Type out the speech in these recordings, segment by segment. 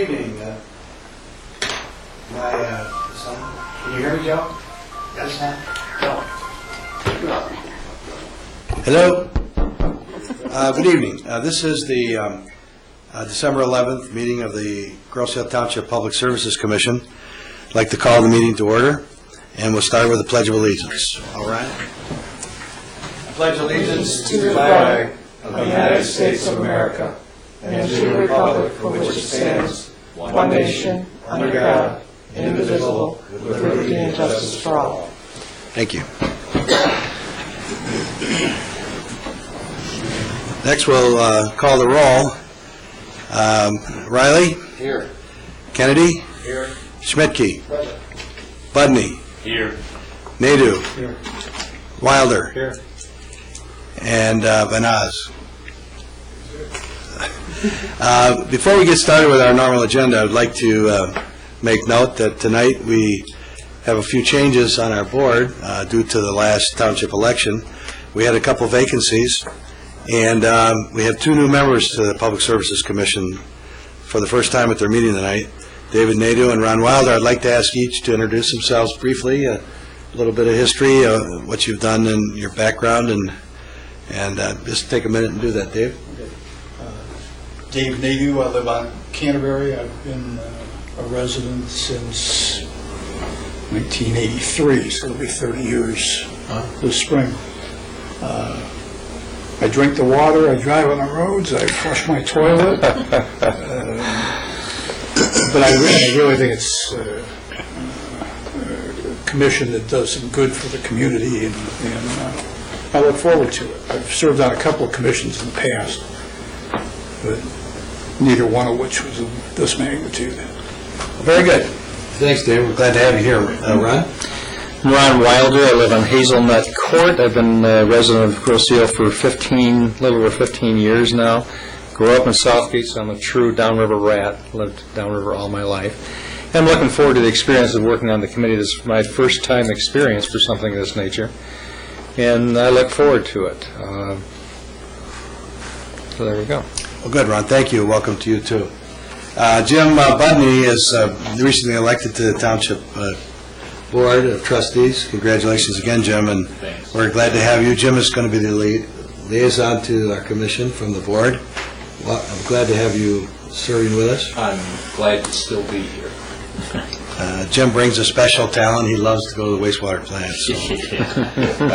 evening. Can you hear me, Joe? Yes, ma'am. Hello. Good evening. This is the December 11th meeting of the Grosse Ile Township Public Services Commission. I'd like to call the meeting to order, and we'll start with the Pledge of Allegiance. All right. I pledge allegiance to the flag of the United States of America and to the republic for which it stands, one nation, under God, indivisible, with liberty and justice for all. Thank you. Next, we'll call the roll. Riley? Here. Kennedy? Here. Schmidtke? Present. Budney? Here. Nadu? Here. Wilder? Here. And Vanaz. Before we get started with our normal agenda, I'd like to make note that tonight we have a few changes on our board due to the last township election. We had a couple vacancies, and we have two new members to the Public Services Commission for the first time at their meeting tonight, David Nadu and Ron Wilder. I'd like to ask each to introduce themselves briefly, a little bit of history, what you've done in your background, and just take a minute and do that, Dave. Dave Nadu, I live on Canterbury. I've been a resident since 1983, so it'll be 30 years this spring. I drink the water, I drive on the roads, I flush my toilet, but I really think it's a commission that does some good for the community, and I look forward to it. I've served on a couple of commissions in the past, but neither one of which was of this magnitude. Very good. Thanks, Dave. We're glad to have you here. Ron? I'm Ron Wilder. I live on Hazelnut Court. I've been a resident of Grosse Ile for a little over 15 years now. Grew up in Southgate, so I'm a true downriver rat. Lived downriver all my life. And I'm looking forward to the experience of working on the committee. This is my first time experience for something of this nature, and I look forward to it. So there we go. Well, good, Ron. Thank you. Welcome to you, too. Jim Budney is recently elected to the Township Board of Trustees. Congratulations again, Jim, and thanks. We're glad to have you. Jim is going to be the liaison to our commission from the board. Well, I'm glad to have you serving with us. I'm glad to still be here. Jim brings a special talent. He loves to go to the wastewater plant. So.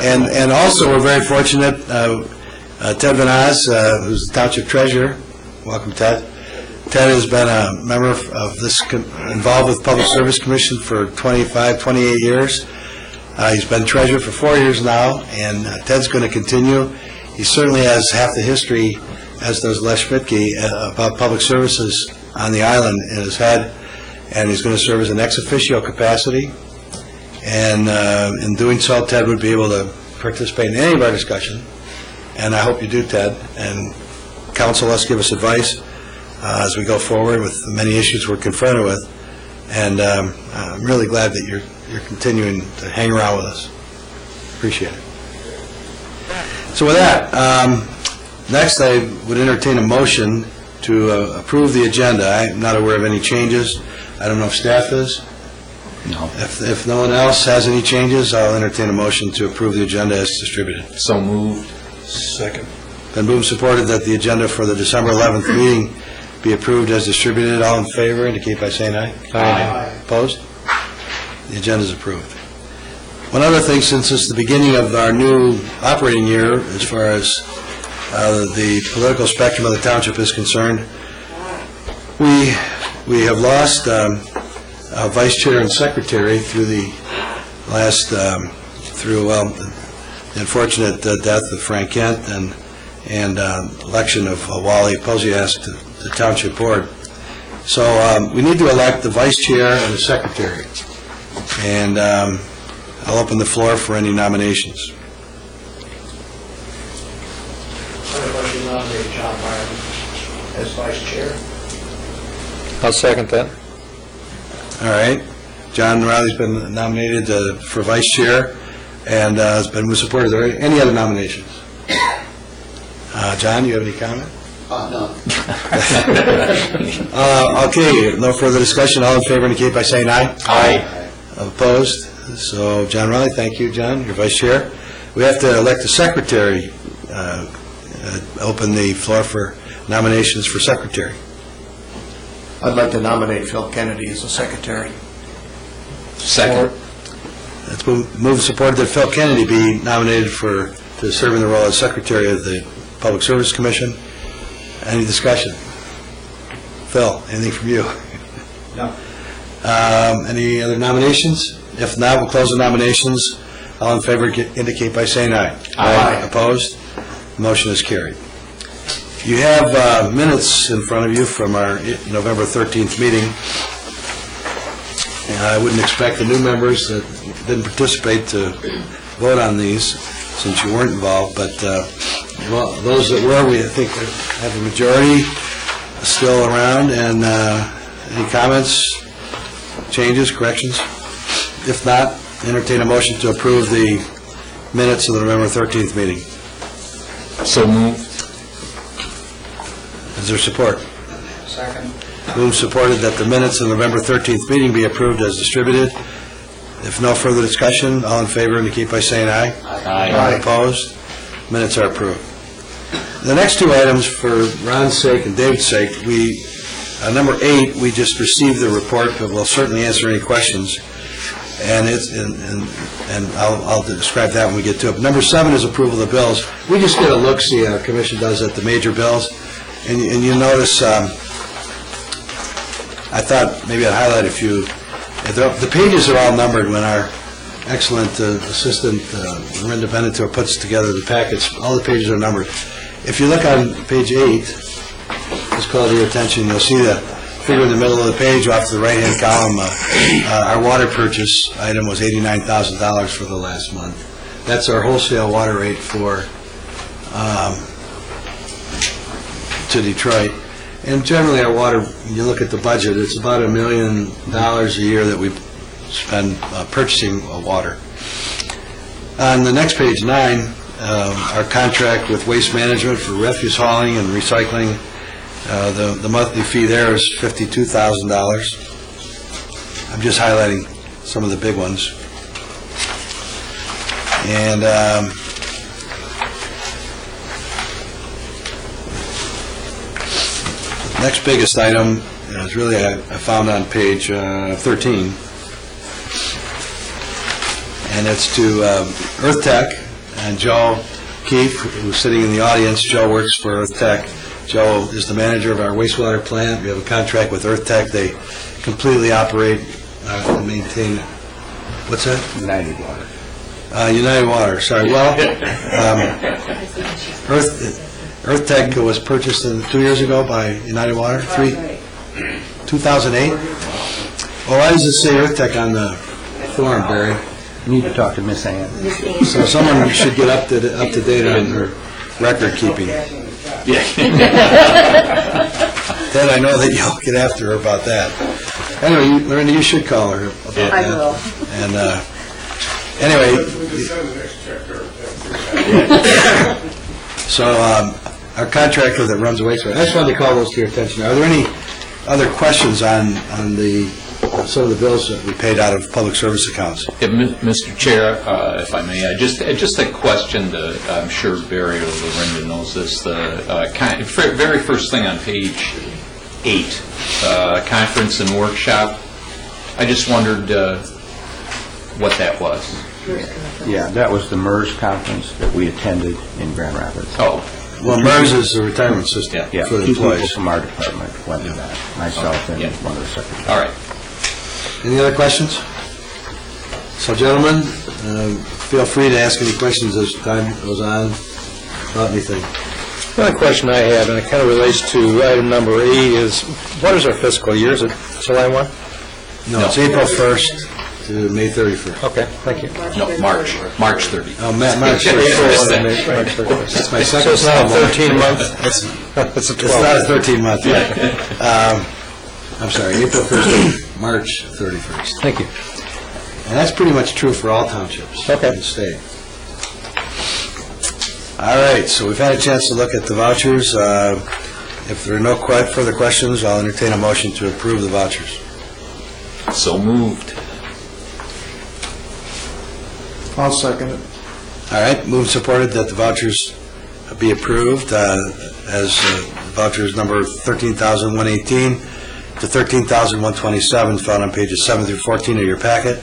and also, we're very fortunate, Ted Vanaz, who's the Township Treasurer. Welcome, Ted. Ted has been a member of this, involved with Public Service Commission for 25, 28 years. He's been treasurer for 4 years now, and Ted's going to continue. He certainly has half the history, as does Les Schmidtke, about public services on the island in his head, and he's going to serve as an ex officio capacity. And in doing so, Ted would be able to participate in any of our discussion, and I hope you do, Ted, and counsel us, give us advice as we go forward with the many issues we're confronted with. And I'm really glad that you're continuing to hang around with us. Appreciate it. So with that, next I would entertain a motion to approve the agenda. I'm not aware of any changes. I don't know if staff is. No. If no one else has any changes, I'll entertain a motion to approve the agenda as distributed. So moved. Second. Been moved and supported that the agenda for the December 11th meeting be approved as distributed. All in favor indicate by saying aye. Aye. Opposed? The agenda is approved. One other thing, since it's the beginning of our new operating year, as far as the political spectrum of the township is concerned, we have lost a vice chair and secretary through the last, the unfortunate death of Frank Kent and election of Wally Posias to the township board. So we need to elect the vice chair and the secretary. And I'll open the floor for any nominations. I'd like to nominate John Byron as vice chair. I'll second that. All right. John Riley's been nominated for vice chair and has been supported. Are there any other nominations? John, do you have any comment? No. Okay, no further discussion. All in favor indicate by saying aye. Aye. Opposed? So, John Raleigh, thank you, John, your vice chair. We have to elect a secretary. Open the floor for nominations for secretary. I'd like to nominate Phil Kennedy as the secretary. Second. It's moved and supported that Phil Kennedy be nominated to serve in the role as secretary of the Public Service Commission. Any discussion? Phil, anything from you? No. Any other nominations? If not, we'll close the nominations. All in favor indicate by saying aye. Aye. Opposed? Motion is carried. You have minutes in front of you from our November 13th meeting. And I wouldn't expect the new members that didn't participate to vote on these since you weren't involved, but those that were, we think have a majority still around. And any comments, changes, corrections? If not, entertain a motion to approve the minutes of the November 13th meeting. So moved. Is there support? Second. Moved, supported that the minutes of the November 13th meeting be approved as distributed. If no further discussion, all in favor indicate by saying aye. Aye. Opposed? Minutes are approved. The next two items, for Ron's sake and David's sake, number 8, we just received the report, but we'll certainly answer any questions. And I'll describe that when we get to it. Number 7 is approval of the bills. We just get a look-see, our commission does, at the major bills. And you notice, I thought maybe I'd highlight a few. The pages are all numbered when our excellent assistant, Linda Benetor, puts together the packets. All the pages are numbered. If you look on page 8, just call to your attention, you'll see the figure in the middle of the page off the right-hand column. Our water purchase item was $89,000 for the last month. That's our wholesale water rate to Detroit. And generally our water, when you look at the budget, it's about $1 million a year that we spend purchasing water. On the next page, 9, our contract with Waste Management for refuse hauling and recycling, the monthly fee there is $52,000. I'm just highlighting some of the big ones. And next biggest item is really I found on page 13, and it's to Earth Tech and Joe Keefe, who's sitting in the audience. Joe works for Earth Tech. Joe is the manager of our wastewater plant. We have a contract with Earth Tech. They completely operate and maintain. What's that? United Water. United Water. Sorry. Well, Earth Tech was purchased 2 years ago by United Water. 2008. Well, why does it say Earth Tech on the form, Barry? You need to talk to Miss Ann. So someone should get up to date on her record keeping. Then I know that you'll get after her about that. Anyway, Miranda, you should call her about that. I will. And anyway, so our contractor that runs the wastewater, I just wanted to call those to your attention. Are there any other questions on some of the bills that we paid out of public service accounts? Yeah, Mr. Chair, if I may, just a question that I'm sure Barry or Lorinda knows this. The very first thing on page 8, conference and workshop. I just wondered what that was. Yeah, that was the MERS conference that we attended in Grand Rapids. Oh, Well, MERS is the retirement system Yeah, for the 2 people employees. from our department went to that, myself and one of the secretaries. all right. Any other questions? So, gentlemen, feel free to ask any questions as time goes on about anything. The only question I have, and it kind of relates to item number 8, is what is our fiscal year? Is it July 1? No, it's April 1st to May 31st. Okay, thank you. No, March 30th. Oh, March April 1st. and May 31st. That's my So second. it's not a 13-month? It's It's a it's not a 12. 13-month. I'm sorry, April 1st to March 31st. Thank you. And that's pretty much true for all townships Okay. in the state. All right, so we've had a chance to look at the vouchers. If there are no further questions, I'll entertain a motion to approve the vouchers. So moved. I'll second it. All right, moved and supported that the vouchers be approved as vouchers number 13,118 to 13,127 found on pages 7 through 14 of your packet.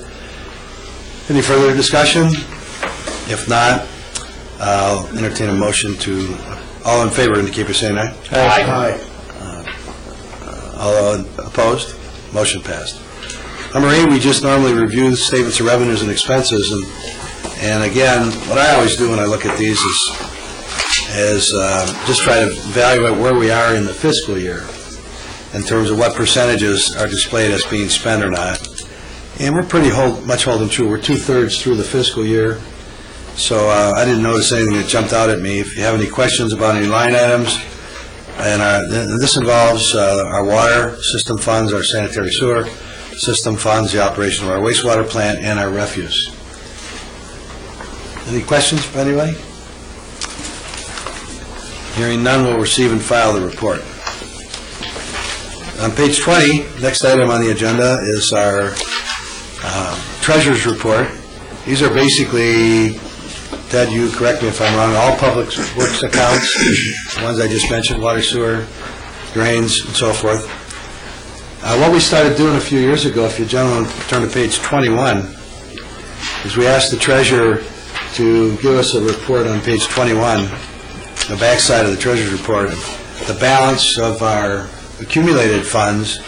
Any further discussion? If not, I'll entertain a motion to, all in favor indicate by saying aye. Aye. All opposed? Motion passed. Number 8, we just normally review the statements of revenues and expenses, and again, what I always do when I look at these is just try to evaluate where we are in the fiscal year in terms of what percentages are displayed as being spent or not. And we're pretty much holding true. We're 2/3 through the fiscal year, so I didn't notice anything that jumped out at me. If you have any questions about any line items, and this involves our water system funds, our sanitary sewer system funds, the operation of our wastewater plant, and our refuse. Any questions from anybody? Hearing none, we'll receive and file the report. On page 20, next item on the agenda is our treasurer's report. These are basically, Ted, you correct me if I'm wrong, all public works accounts, the ones I just mentioned, water, sewer, drains, and so forth. What we started doing a few years ago, if you gentlemen turn to page 21, is we asked the treasurer to give us a report on page 21, the backside of the treasurer's report, the balance of our accumulated funds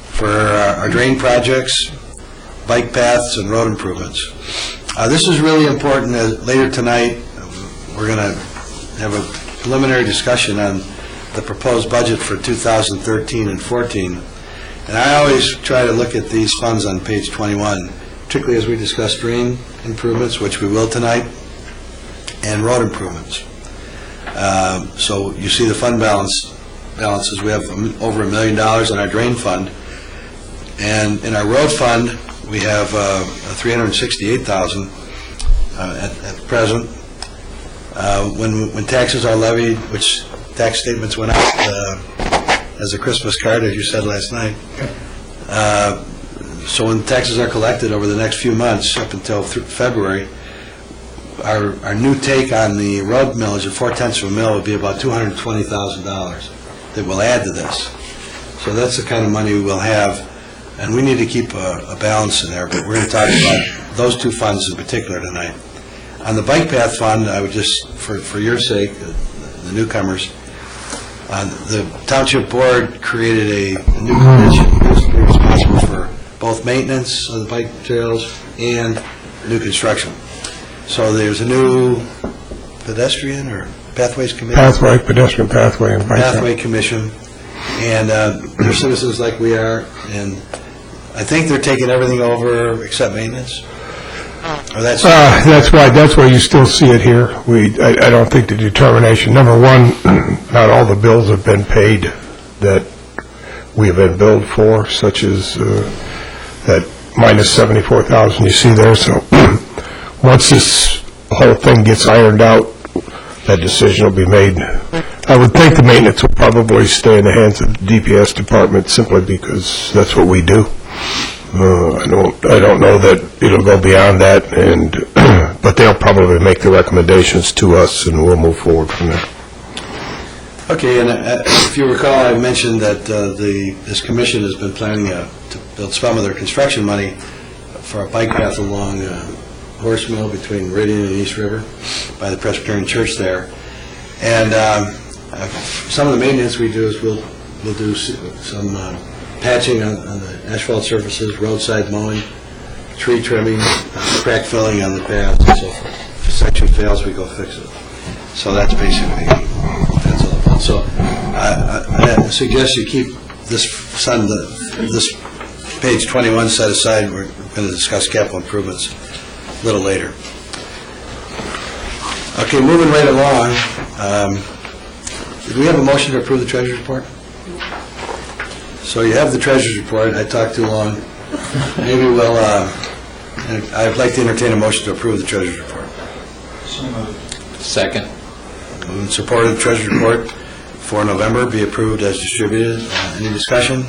for our drain projects, bike paths, and road improvements. This is really important. Later tonight, we're going to have a preliminary discussion on the proposed budget for 2013 and 14. And I always try to look at these funds on page 21, particularly as we discuss drain improvements, which we will tonight, and road improvements. So you see the fund balances. We have over $1 million in our drain fund, and in our road fund we have $368,000 at present. When taxes are levied, which tax statements went out as a Christmas card, as you said last night. So when taxes are collected over the next few months, up until February, our new take on the road millage of 0.4 of a mill would be about $220,000 that will add to this. So that's the kind of money we will have, and we need to keep a balance in there, but we're going to talk about those two funds in particular tonight. On the bike path fund, I would just, for your sake, the newcomers, the township board created a new commission that's responsible for both maintenance of the bike trails and new construction. So there's a new pedestrian or pathways committee? Pedestrian pathway, and bike Pathway commission, and they're citizens like we are, and I think they're taking everything over except maintenance. Or that's why you still see it here. I don't think the determination, number one, not all the bills have been paid that we have been billed for, such as that minus $74,000 you see there. So once this whole thing gets ironed out, that decision will be made. I would think the maintenance will probably stay in the hands of the DPS department simply because that's what we do. I don't know that it'll go beyond that, but they'll probably make the recommendations to us, and we'll move forward from there. Okay, and if you recall, I mentioned that this commission has been planning to build some of their construction money for a bike path along Horse Mill between Meridian and East River by the Presbyterian Church there. And some of the maintenance we do is we'll do some patching on the asphalt surfaces, roadside mowing, tree trimming, crack filling on the paths, and so forth. If a section fails, we go fix it. So that's basically, that's all. So I suggest you keep this page 21 set aside. We're going to discuss capital improvements a little later. Okay, moving right along. Did we have a motion to approve the treasurer's report? So you have the treasurer's report. I talked too long. Maybe we'll, I'd like to entertain a motion to approve the treasurer's report. Second. Moved and supported the treasurer's report. for November be approved as distributed. Any discussion?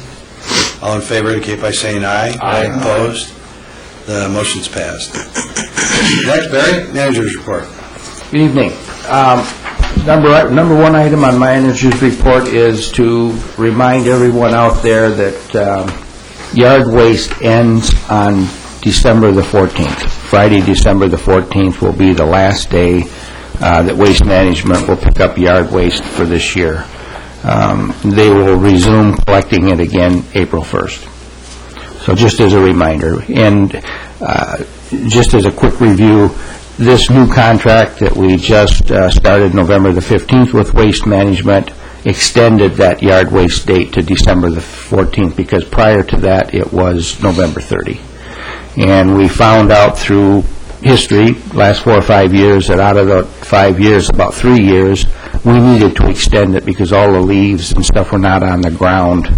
All in favor indicate by saying aye. Aye. Opposed? The motion's passed. Next, Barry, manager's report. Good evening. Number one item on my manager's report is to remind everyone out there that yard waste ends on December the 14th. Friday, December the 14th will be the last day that Waste Management will pick up yard waste for this year. They will resume collecting it again April 1st. So just as a reminder, and just as a quick review, this new contract that we just started November the 15th with Waste Management extended that yard waste date to December the 14th because prior to that it was November 30. And we found out through history, last 4 or 5 years, that out of the 5 years, about 3 years, we needed to extend it because all the leaves and stuff were not on the ground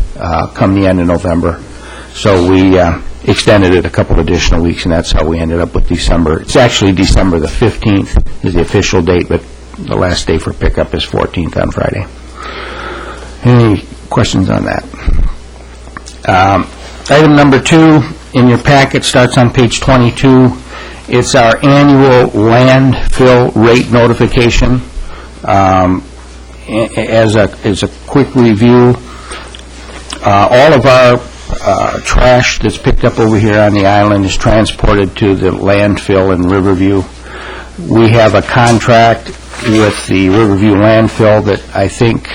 come the end of November. So we extended it a couple additional weeks, and that's how we ended up with December. It's actually December the 15th is the official date, but the last day for pickup is 14th on Friday. Any questions on that? Item number 2 in your packet starts on page 22. It's our annual landfill rate notification. As a quick review, all of our trash that's picked up over here on the island is transported to the landfill in Riverview. We have a contract with the Riverview landfill that I think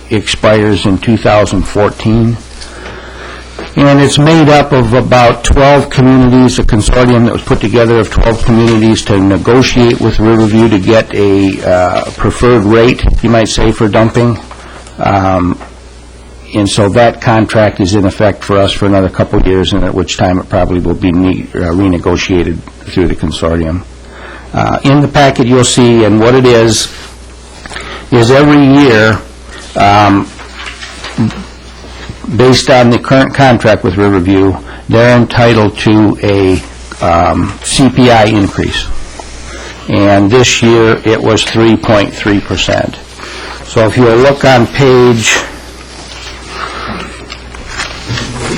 expires in 2014. And it's made up of about 12 communities, a consortium that was put together of 12 communities to negotiate with Riverview to get a preferred rate, you might say, for dumping. And so that contract is in effect for us for another couple of years, and at which time it probably will be renegotiated through the consortium. In the packet you'll see, and what it is every year, based on the current contract with Riverview, they're entitled to a CPI increase. And this year it was 3.3%. So if you look on page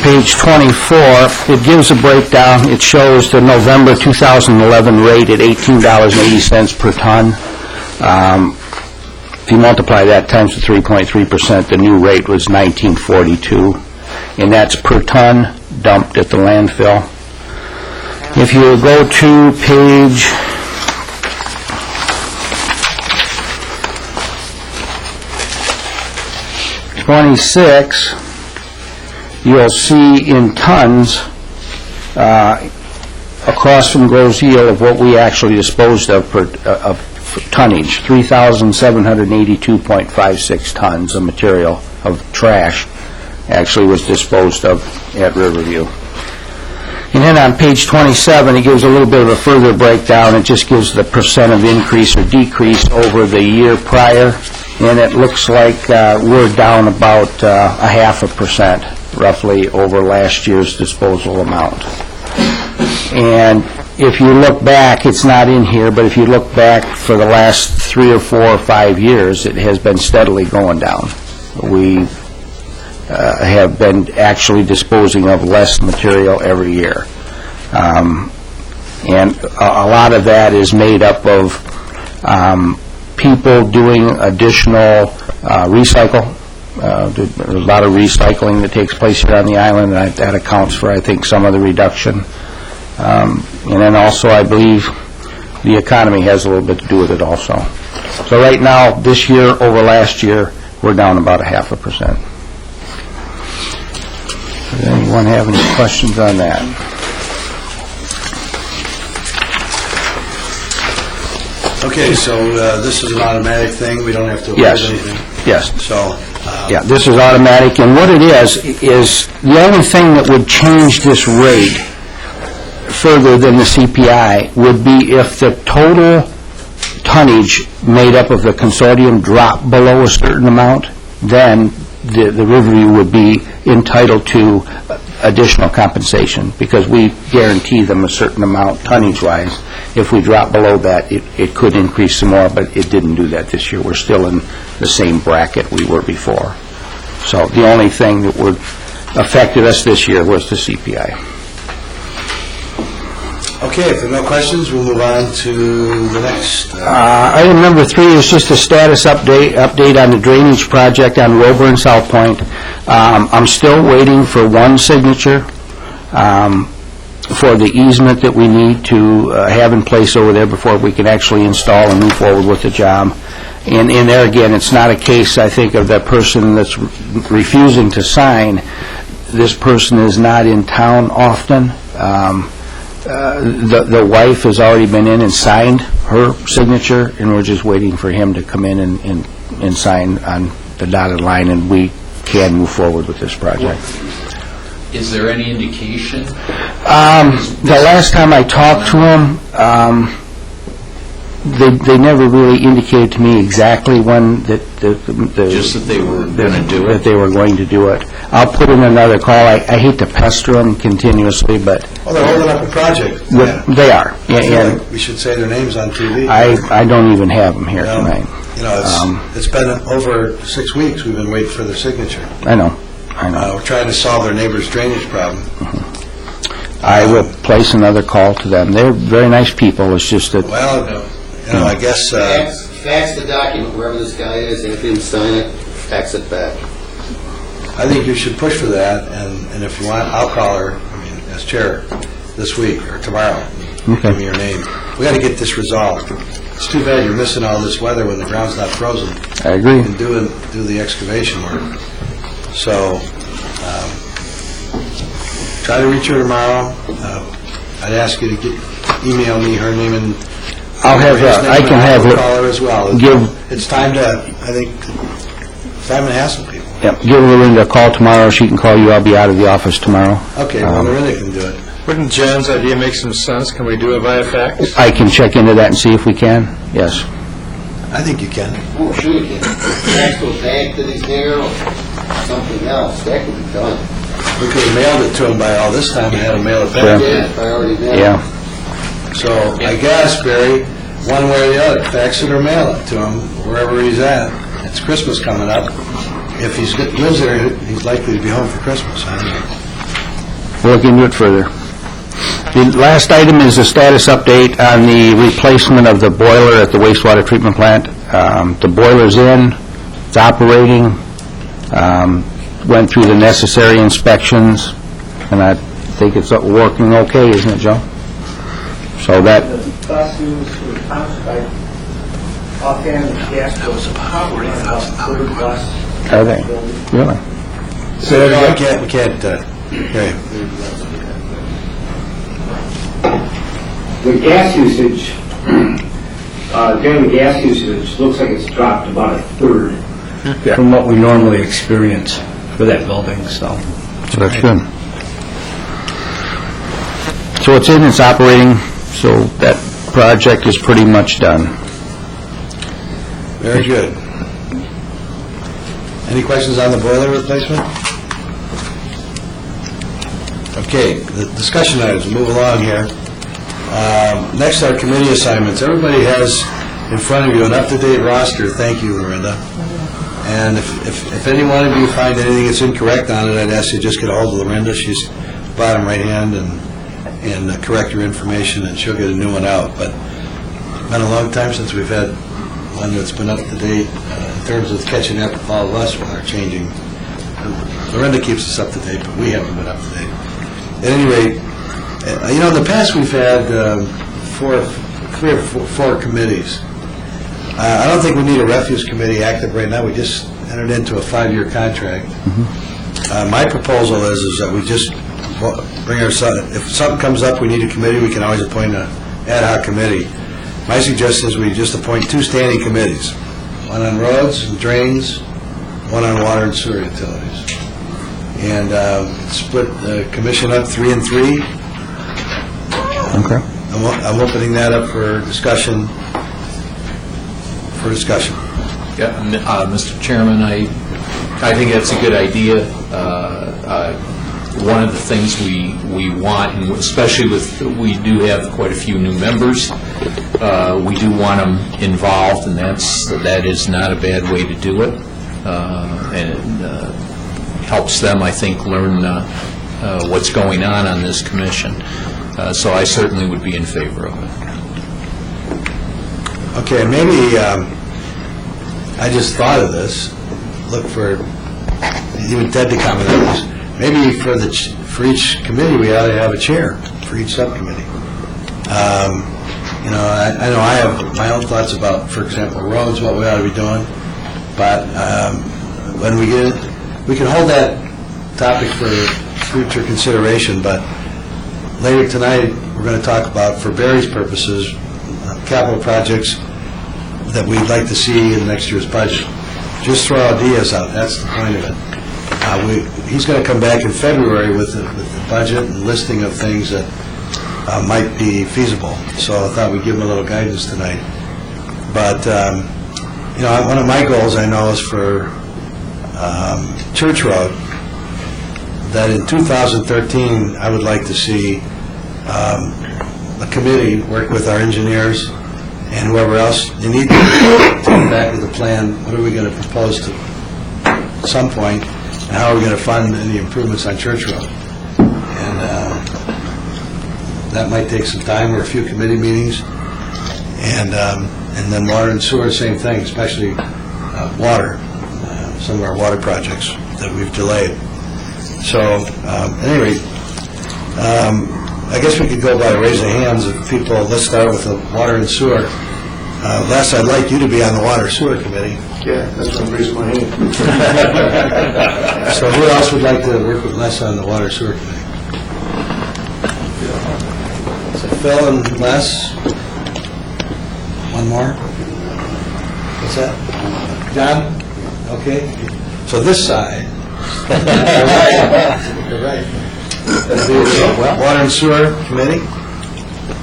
24, it gives a breakdown. It shows the November 2011 rate at $18.80 per ton. If you multiply that times the 3.3%, the new rate was $19.42, and that's per ton dumped at the landfill. If you go to page 26, you'll see in tons across from Grosse Ile of what we actually disposed of per tonnage, 3,782.56 tons of material, of trash, actually was disposed of at Riverview. And then on page 27, it gives a little bit of a further breakdown. It just gives the percent of increase or decrease over the year prior, and it looks like we're down about 0.5%, roughly, over last year's disposal amount. And if you look back, it's not in here, but if you look back for the last 3 or 4 or 5 years, it has been steadily going down. We have been actually disposing of less material every year. And a lot of that is made up of people doing additional recycle. There's a lot of recycling that takes place here on the island, and that accounts for, I think, some of the reduction. And then also, I believe, the economy has a little bit to do with it also. So right now, this year over last year, we're down about 0.5%. Does anyone have any questions on that? Okay, so this is an automatic thing. We don't have to approve anything. Yes. So, Yeah, this is automatic, and what it is the only thing that would change this rate further than the CPI would be if the total tonnage made up of the consortium dropped below a certain amount, then the Riverview would be entitled to additional compensation, because we guarantee them a certain amount tonnage-wise. If we drop below that, it could increase some more, but it didn't do that this year. We're still in the same bracket we were before. So the only thing that would affected us this year was the CPI. Okay, if there are no questions, we'll move on to the next. Item number 3 is just a status update on the drainage project on Roebuck and South Point. I'm still waiting for one signature for the easement that we need to have in place over there before we can actually install and move forward with the job. And there again, it's not a case, I think, of that person that's refusing to sign. This person is not in town often. The wife has already been in and signed her signature, and we're just waiting for him to come in and sign on the dotted line, and we can move forward with this project. Is there any indication? The last time I talked to him, they never really indicated to me exactly when Just that they were going to do it? That they were going to do it. I'll put in another call. I hate to pester them continuously, but... Well, they're holding up a project. They are. I feel like we should say their names on TV. I don't even have them here tonight. You know, it's been over 6 weeks we've been waiting for their signature. I know. We're trying to solve their neighbor's drainage problem. I will place another call to them. They're very nice people. It's just that... Well, you know, I guess... Fax the document, wherever this guy is, and if he didn't sign it, fax it back. I think you should push for that, and if you want, I'll call her, as chair, this week or tomorrow. Okay. Give me your name. We got to get this resolved. It's too bad you're missing all this weather when the ground's not frozen. I agree. And do the excavation work. So, try to reach her tomorrow. I'd ask you to email me her name and I'll have I can have her call her as well. give. It's time to, I think, time to hassle people. Yep, give Linda a call tomorrow. She can call you. I'll be out of the office tomorrow. Okay, well, Linda can do it. Wouldn't Jen's idea make some sense? Can we do it via fax? I can check into that and see if we can. Yes. I think you can. Oh, sure you can. Fax goes back to these there, or something else, that could be done. We could have mailed it to him by all this time and had him mail it Sure. back. Yeah, priority there. Yeah. So I guess, Barry, one way or the other, fax it or mail it to him, wherever he's at. It's Christmas coming up. If he lives there, he's likely to be home for Christmas. I don't know. We'll look into it further. The last item is a status update on the replacement of the boiler at the wastewater treatment plant. The boiler's in, it's operating, went through the necessary inspections, and I think it's working okay, isn't it, Joe? So that... The bus use for townsite, offhand, the gas goes about $40,000 bus. Are they? Really? So we can't, okay. The gas usage, during the gas usage, looks like it's dropped about a third from what we normally experience for that building, so. So that's good. So it's in, it's operating, so that project is pretty much done. Very good. Any questions on the boiler replacement? Okay, the discussion items, move along here. Next are committee assignments. Everybody has in front of you an up-to-date roster. Thank you, Lorinda. And if any one of you find anything that's incorrect on it, I'd ask you to just get a hold of Lorinda. She's bottom right hand, and correct your information, and she'll get a new one out. But it's been a long time since we've had one that's been up to date in terms of catching up with all of us with our changing. Lorinda keeps us up to date, but we haven't been up to date. At any rate, you know, in the past we've had four committees. I don't think we need a refuse committee active right now. We just entered into a 5-year contract. My proposal is that we just bring our, if something comes up, we need a committee, we can always appoint an ad hoc committee. My suggestion is we just appoint 2 standing committees, one on roads and drains, one on water and sewer utilities. And split the commission up 3 and 3. Okay. I'm opening that up for discussion. Yeah, Mr. Chairman, I think that's a good idea. one of the things we want, and especially we do have quite a few new members, we do want them involved, and that is not a bad way to do it. And it helps them, I think, learn what's going on this commission. So I certainly would be in favor of it. Okay, maybe, I just thought of this, look for, even Ted to comment on this, maybe for each committee, we ought to have a chair for each subcommittee. I know I have my own thoughts about, for example, roads, what we ought to be doing, but when we get it, we can hold that topic for future consideration, but later tonight, we're going to talk about, for Barry's purposes, capital projects that we'd like to see in next year's budget. Just throw ideas out, that's the point of it. He's going to come back in February with the budget and listing of things that might be feasible, so I thought we'd give him a little guidance tonight. But, one of my goals, I know, is for Church Road, that in 2013, I would like to see a committee work with our engineers and whoever else. You need to come back with a plan. What are we going to propose to at some point, and how are we going to fund any improvements on Church Road? And that might take some time, or a few committee meetings. And then water and sewer, same thing, especially water, some of our water projects that we've delayed. So, at any rate, I guess we could go by raising hands of people. Let's start with the water and sewer. Les, I'd like you to be on the water sewer committee. Yeah, that's what I'm raising my hand. So who else would like to work with Les on the water sewer committee? So Phil and Les. One more. What's that? John? Okay. So this side. You're right. Water and sewer committee.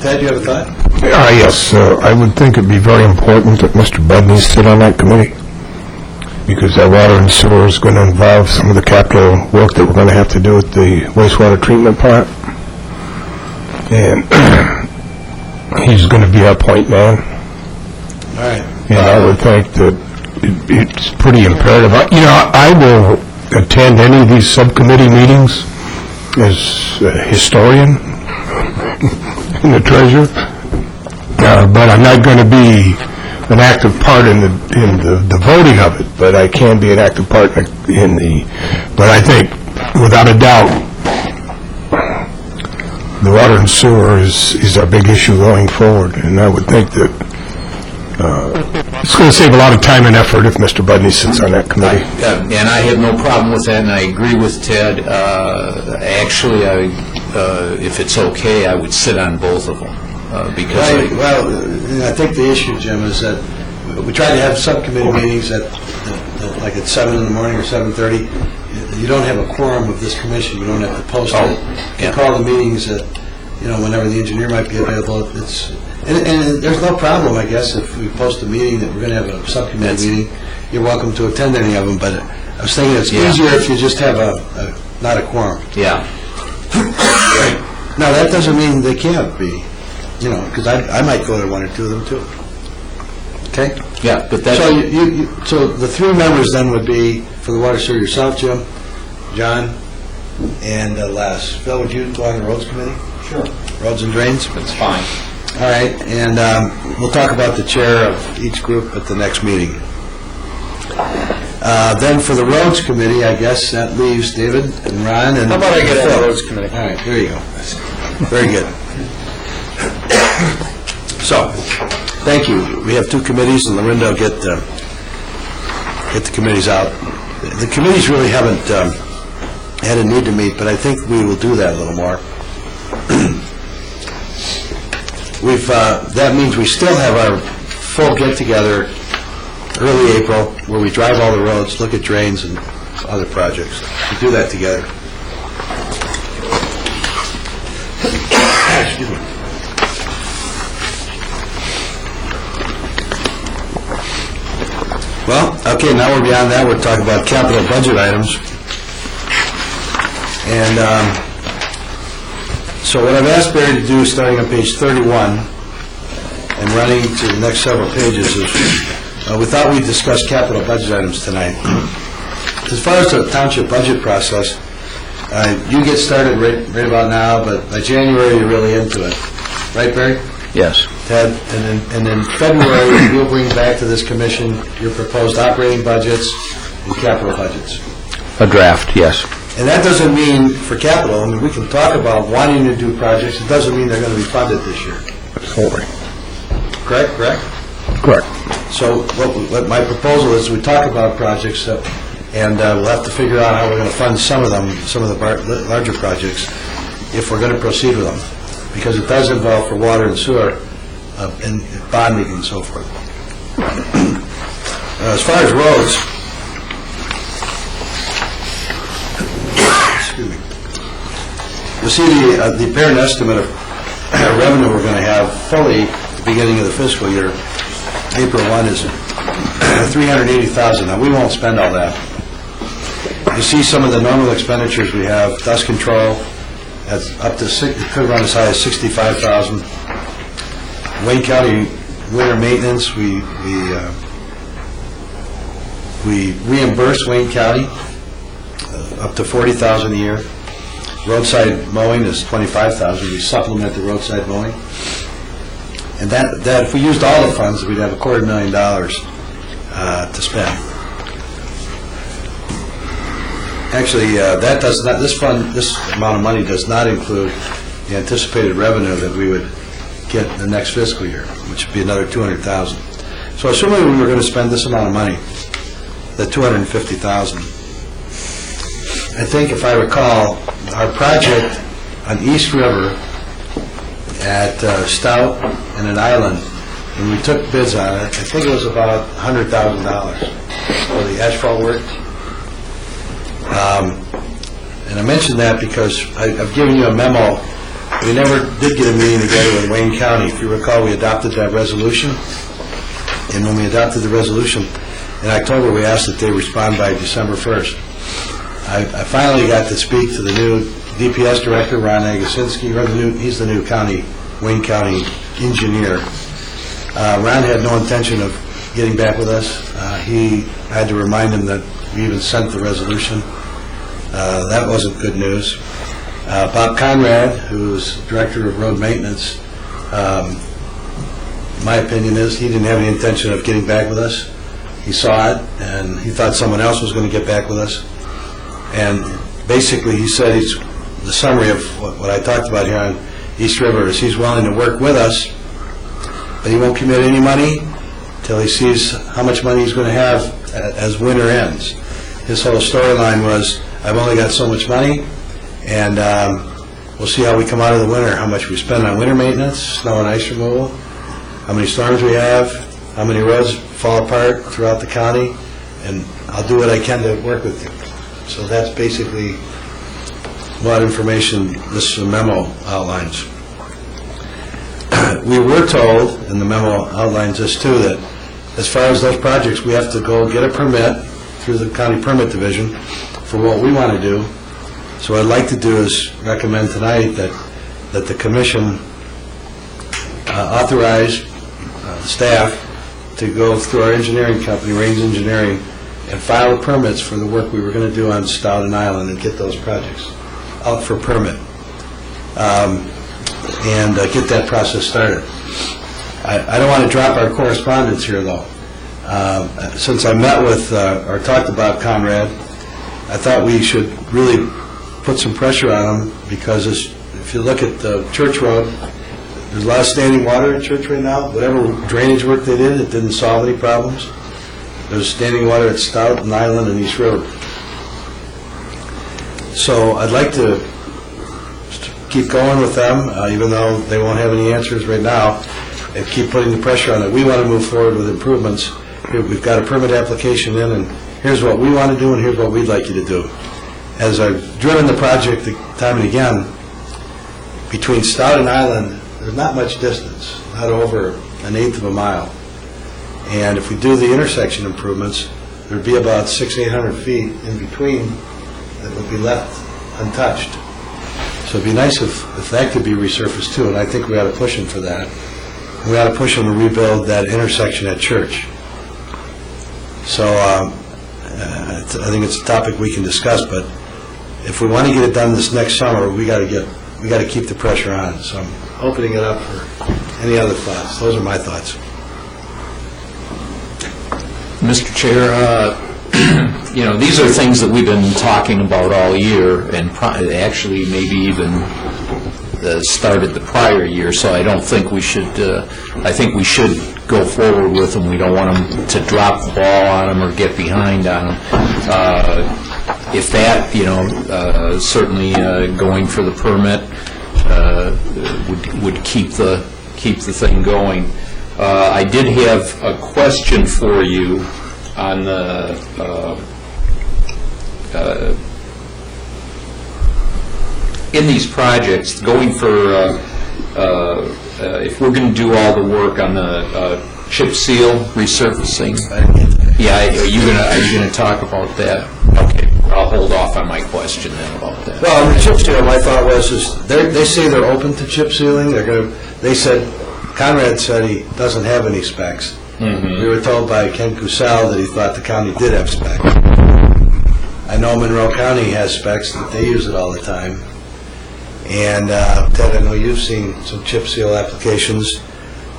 Ted, you have a thought? Yes, I would think it'd be very important that Mr. Budney sit on that committee, because that water and sewer is going to involve some of the capital work that we're going to have to do at the wastewater treatment plant. And he's going to be our point man. All right. And I would think that it's pretty imperative. I will attend any of these subcommittee meetings as a historian and the treasurer, but I'm not going to be an active part in the voting of it, but I can be an active part in the, but I think, without a doubt, the water and sewer is our big issue going forward, and I would think that it's going to save a lot of time and effort if Mr. Budney sits on that committee. And I have no problem with that, and I agree with Ted. Actually, if it's okay, I would sit on both of them. Because I think the issue, Jim, is that we try to have subcommittee meetings like at 7 in the morning or 7:30. You don't have a quorum of this commission. You don't have to post it. You call the meetings at, whenever the engineer might be available. And there's no problem, I guess, if we post a meeting that we're going to have a subcommittee meeting. You're welcome to attend any of them, but I was thinking it's easier if you just have not a quorum. Yeah. Now, that doesn't mean they can't be, because I might go to one or two of them, too. Okay? Yeah, but that's... So the three members then would be, for the water sewer, yourself, Jim, John, and Les. Phil, would you go on the roads committee? Sure. Roads and drains? That's fine. All right, and we'll talk about the chair of each group at the next meeting. Then for the roads committee, I guess that leaves David and Ron and... How about I get on the roads committee? All right, there you go. Very good. So, thank you. We have two committees, and Lorinda will get the committees out. The committees really haven't had a need to meet, but I think we will do that a little more. That means we still have our full get-together early April, where we drive all the roads, look at drains and other projects. We do that together. Excuse me. Well, okay, now we're beyond that. We're talking about capital budget items. And so what I've asked Barry to do, starting on page 31 and running to the next several pages, is we thought we'd discuss capital budget items tonight. As far as the township budget process, you get started right about now, but by January you're really into it. Right, Barry? Yes. Ted? And then February, you'll bring back to this commission your proposed operating budgets and capital budgets. A draft, yes. And that doesn't mean for capital, I mean, we can talk about wanting to do projects, it doesn't mean they're going to be funded this year. Absolutely. Correct? Correct. So what my proposal is, we talk about projects, and we'll have to figure out how we're going to fund some of them, some of the larger projects, if we're going to proceed with them, because it does involve for water and sewer, and bonding and so forth. As far as roads, excuse me, you'll see the apparent estimate of revenue we're going to have fully at the beginning of the fiscal year. April 1 is $380,000. Now, we won't spend all that. You see some of the normal expenditures we have. Dust control, that's up to it could run as high as $65,000. Wayne County winter maintenance, we reimburse Wayne County up to $40,000 a year. Roadside mowing is $25,000. We supplement the roadside mowing. And that if we used all the funds, we'd have $250,000 to spend. Actually, that does not. This amount of money does not include the anticipated revenue that we would get the next fiscal year, which would be another $200,000. So, assuming we were going to spend this amount of money, the $250,000, I think, if I recall, our project on East River at Stout and an Island, when we took bids on it, I think it was about $100,000 for the asphalt work. And I mention that because I've given you a memo. We never did get a meeting together with Wayne County. If you recall, we adopted that resolution. And when we adopted the resolution in October, we asked that they respond by December 1st. I finally got to speak to the new DPS director, Ron Agasinski. He's the new Wayne County engineer. Ron had no intention of getting back with us. I had to remind him that we even sent the resolution. That wasn't good news. Bob Conrad, who's director of road maintenance, my opinion is he didn't have any intention of getting back with us. He saw it, and he thought someone else was going to get back with us. And basically, he said the summary of what I talked about here on East River is he's willing to work with us, but he won't commit any money until he sees how much money he's going to have as winter ends. His whole storyline was, I've only got so much money, and we'll see how we come out of the winter, how much we spend on winter maintenance, snow and ice removal, how many storms we have, how many roads fall apart throughout the county, and I'll do what I can to work with you. So that's basically what information this memo outlines. We were told, and the memo outlines this too, that as far as those projects, we have to go get a permit through the county permit division for what we want to do. So what I'd like to do is recommend tonight that the commission authorize staff to go through our engineering company, Raines Engineering, and file the permits for the work we were going to do on Stout and Island and get those projects out for permit. And get that process started. I don't want to drop our correspondence here, though. Since I met with, or talked about Conrad, I thought we should really put some pressure on him, because if you look at the Church Road, there's a lot of standing water in Church right now. Whatever drainage work they did, it didn't solve any problems. There's standing water at Stout and Island and East River. So I'd like to keep going with them, even though they won't have any answers right now, and keep putting the pressure on it. We want to move forward with improvements. Here, we've got a permit application in, and here's what we want to do, and here's what we'd like you to do. As I've driven the project time and again, between Stout and Island, there's not much distance, not over 1/8 of a mile. And if we do the intersection improvements, there'd be about 600-800 feet in between that would be left untouched. So it'd be nice if that could be resurfaced too, and I think we ought to push them for that. We ought to push them to rebuild that intersection at Church. So I think it's a topic we can discuss, but if we want to get it done this next summer, we got to keep the pressure on. So I'm opening it up for any other thoughts. Those are my thoughts. Mr. Chair, these are things that we've been talking about all year, and actually maybe even started the prior year, so I don't think we should, I think we should go forward with them. We don't want them to drop the ball on them or get behind on them. If that, certainly going for the permit would keep the thing going. I did have a question for you on the in these projects, going for if we're going to do all the work on the chip seal resurfacing. Yeah, are you going to talk about that? Okay, I'll hold off on my question then about that. Well, on the chip seal, my thought was they say they're open to chip sealing. They said Conrad said he doesn't have any specs. We were told by Ken Cusal that he thought the county did have specs. I know Monroe County has specs, that they use it all the time. And Ted, I know you've seen some chip seal applications.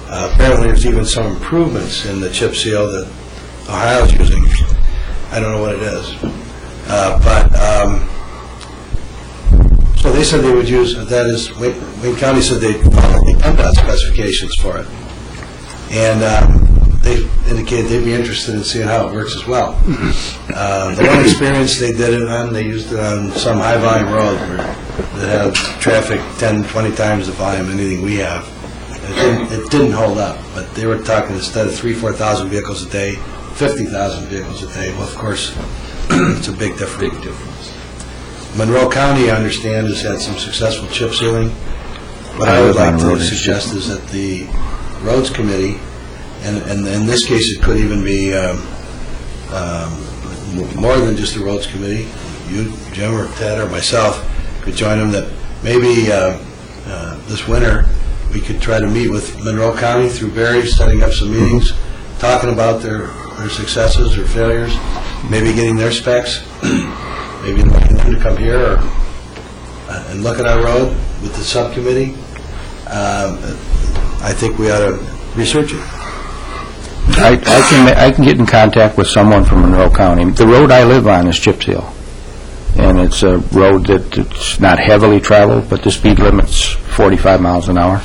Apparently there's even some improvements in the chip seal that Ohio's using. I don't know what it is. So they said they would use, that is, Wayne County said they'd follow the PennDOT specifications for it. And they indicated they'd be interested in seeing how it works as well. The one experience they did it on, they used it on some high-volume road that had traffic 10, 20 times the volume of anything we have. It didn't hold up, but they were talking instead of 3,000, 4,000 vehicles a day, 50,000 vehicles a day. Well, of course, it's a big difference. Monroe County, I understand, has had some successful chip sealing. What I would like to suggest is that the Roads Committee, and in this case it could even be more than just the Roads Committee, you, Jim, or Ted, or myself could join them, that maybe this winter we could try to meet with Monroe County through Barry, setting up some meetings, talking about their successes or failures, maybe getting their specs, maybe inviting them to come here and look at our road with the subcommittee. I think we ought to research it. I can get in contact with someone from Monroe County. The road I live on is chip seal, and it's a road that's not heavily traveled, but the speed limit's 45 miles an hour,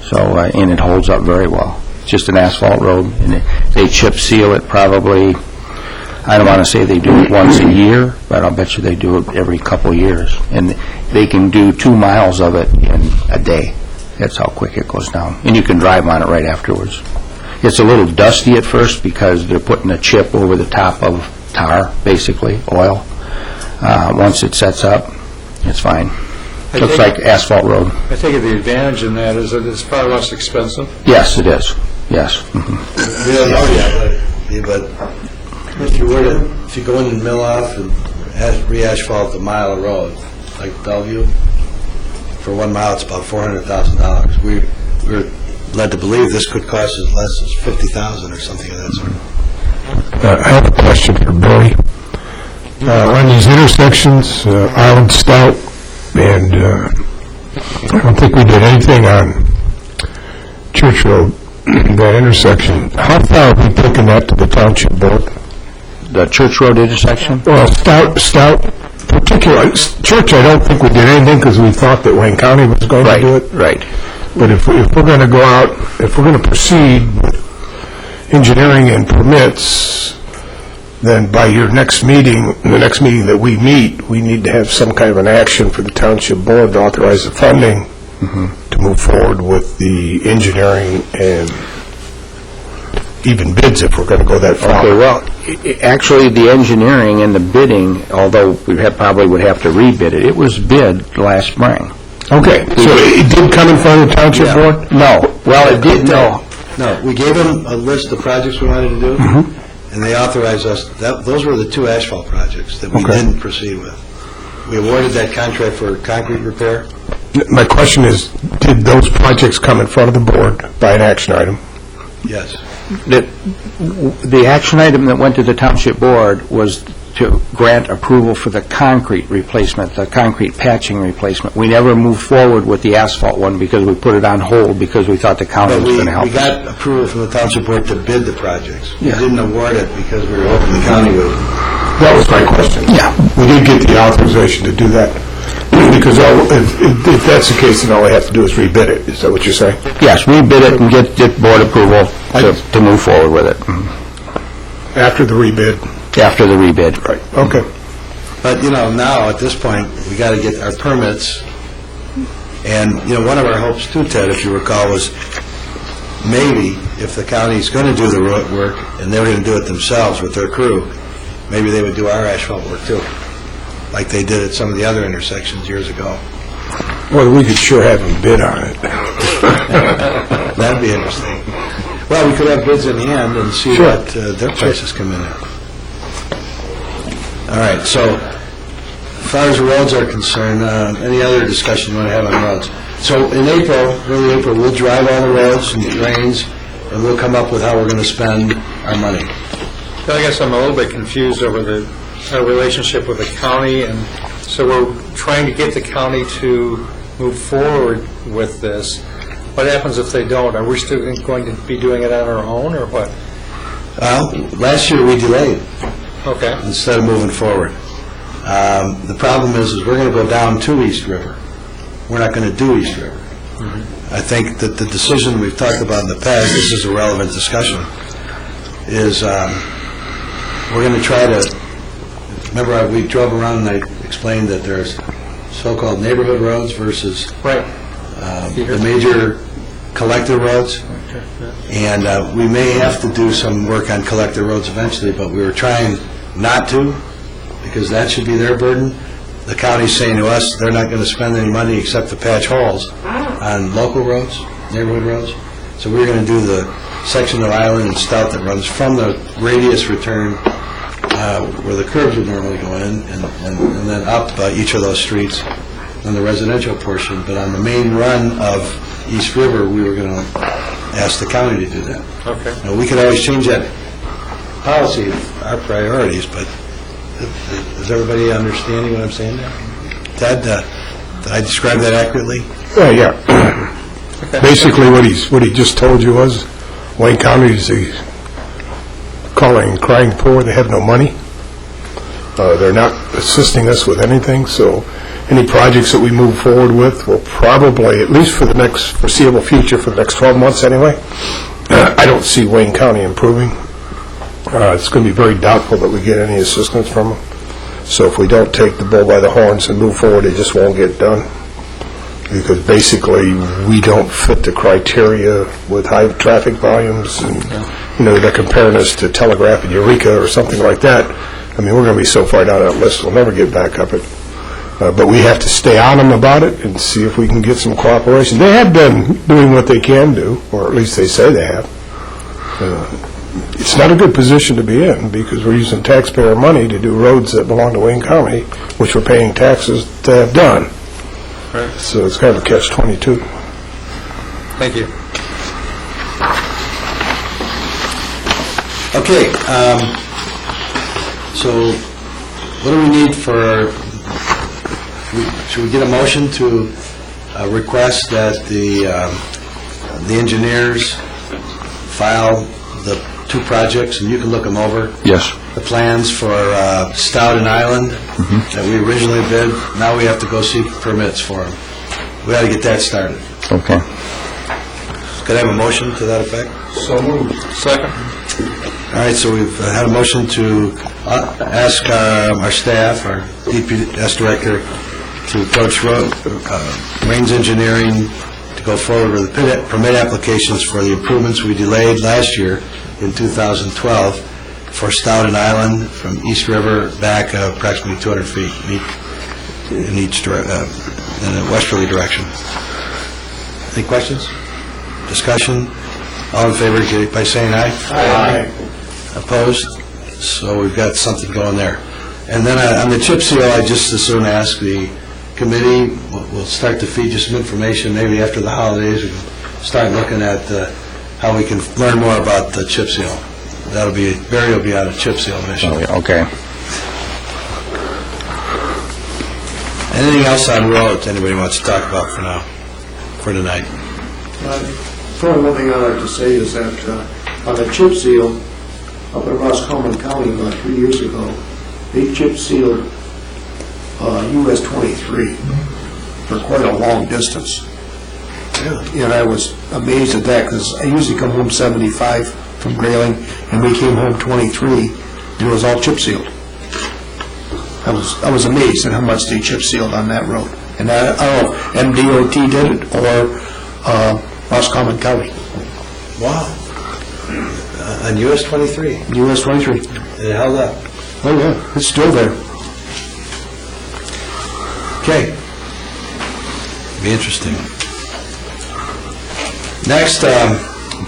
so and it holds up very well. It's just an asphalt road, and they chip seal it probably, I don't want to say they do it once a year, but I'll bet you they do it every couple of years, and they can do 2 miles of it in a day. That's how quick it goes down, and you can drive on it right afterwards. It's a little dusty at first because they're putting a chip over the top of tar, basically, oil. Once it sets up, it's fine. Looks like asphalt road. I take it the advantage in that is that it's far less expensive. Yes, it is. Yes. We don't know yet, but if you go in and mill off and re-asphalt a mile of road, like Bellevue, for 1 mile it's about $400,000. We're led to believe this could cost as less as $50,000 or something of that sort. I have a question for Billy. On these intersections, Island Stout, and I don't think we did anything on Church Road, that intersection. How far have we taken that to the township board? The Church Road intersection? Well, Stout, particularly, Church, I don't think we did anything because we thought that Wayne County was going to do it. Right. But if we're going to go out, if we're going to proceed with engineering and permits, then by your next meeting, the next meeting that we meet, we need to have some kind of an action for the township board to authorize the funding to move forward with the engineering and even bids if we're going to go that far. Okay, well, actually, the engineering and the bidding, although we probably would have to rebid it, it was bid last spring. Okay, so it did come in front of the township board? No. Well, it did, no. No, we gave them a list of projects we wanted to do, and they authorized us, those were the 2 asphalt projects that we didn't proceed with. we awarded that contract for concrete repair. My question is, did those projects come in front of the board by an action item? Yes. The action item that went to the township board was to grant approval for the concrete replacement, the concrete patching replacement. We never moved forward with the asphalt one because we put it on hold because we thought the county But was going to help we us. got approval from the township board to bid the projects. Yeah. We didn't award it because we were hoping the county would. That was my question. Yeah. We did get the authorization to do that, because if that's the case, then all I have to do is rebid it. Is that what you're saying? Yes, we bid it and get board approval to move forward with it After the rebid? after the rebid. Right, okay. But, now, at this point, we got to get our permits. And, one of our hopes too, Ted, if you recall, was maybe if the county's going to do the road work, and they were going to do it themselves with their crew, maybe they would do our asphalt work too, like they did at some of the other intersections years ago. Well, we could sure have them bid on it. That'd be interesting. Well, we could have bids in the end and see Sure. what their prices come in at. All right, so as far as the roads are concerned, any other discussion you want to have on roads? So in early April, we'll drive all the roads and drains, and we'll come up with how we're going to spend our money. I guess I'm a little bit confused over our relationship with the county, and so we're trying to get the county to move forward with this. What happens if they don't? Are we still going to be doing it on our own, or what? Last year, we delayed Okay. instead of moving forward. The problem is we're going to go down to East River. We're not going to do East River. I think that the decision we've talked about in the past, this is a relevant discussion, is we're going to try to, remember we drove around and I explained that there's so-called neighborhood roads versus Right. the major collector roads. And we may have to do some work on collector roads eventually, but we were trying not to, because that should be their burden. The county's saying to us, they're not going to spend any money except to patch holes on local roads, neighborhood roads. So we're going to do the section of Island and Stout that runs from the radius return where the curbs would normally go in, and then up each of those streets on the residential portion. But on the main run of East River, we were going to ask the county to do that. Okay. Now, we could always change that policy, our priorities, but is everybody understanding what I'm saying there? Ted, did I describe that accurately? Oh, yeah. Basically, what he just told you was, Wayne County is calling and crying poor. They have no money. They're not assisting us with anything, so any projects that we move forward with will probably, at least for the next foreseeable future, for the next 12 months anyway, I don't see Wayne County improving. It's going to be very doubtful that we get any assistance from them. So if we don't take the bull by the horns and move forward, it just won't get done. Because basically, we don't fit the criteria with high traffic volumes, and, they're comparing us to Telegraph and Eureka or something like that. I mean, we're going to be so far down that list, we'll never get back up it. But we have to stay on them about it and see if we can get some cooperation. They have been doing what they can do, or at least they say they have. It's not a good position to be in, because we're using taxpayer money to do roads that belong to Wayne County, which we're paying taxes to have done. Right. So it's kind of a catch-22. Thank you. Okay, so what do we need for, should we get a motion to request that the engineers file the two projects, and you can look them over? Yes. The plans for Stout and Island that we originally bid, now we have to go seek permits for them. We got to get that started. Okay. Could I have a motion to that effect? So moved. Second. All right, so we've had a motion to ask our staff, our DPS director, to approach Raines Engineering to go forward with the permit applications for the improvements we delayed last year in 2012 for Stout and Island from East River back approximately 200 feet in each in a westerly direction. Any questions? Discussion? All in favor, by saying aye. Aye. Opposed? So we've got something going there. And then on the chip seal, I just as soon ask the committee, we'll start to feed you some information maybe after the holidays. We can start looking at how we can learn more about the chip seal. Barry will be on a chip seal mission. Okay. Anything else on roads anybody wants to talk about for tonight? Probably one thing I'd like to say is that on the chip seal up in Roscommon County about 3 years ago, they chip sealed US 23 for quite a long distance. And I was amazed at that because I usually come home 75 from Grayling, and we came home 23, and it was all chip sealed. I was amazed at how much they chip sealed on that road. And I don't know if MDOT did it or Roscommon County. Wow. On US 23? US 23. It held up. Oh, yeah, it's still there. Okay. Be interesting. Next,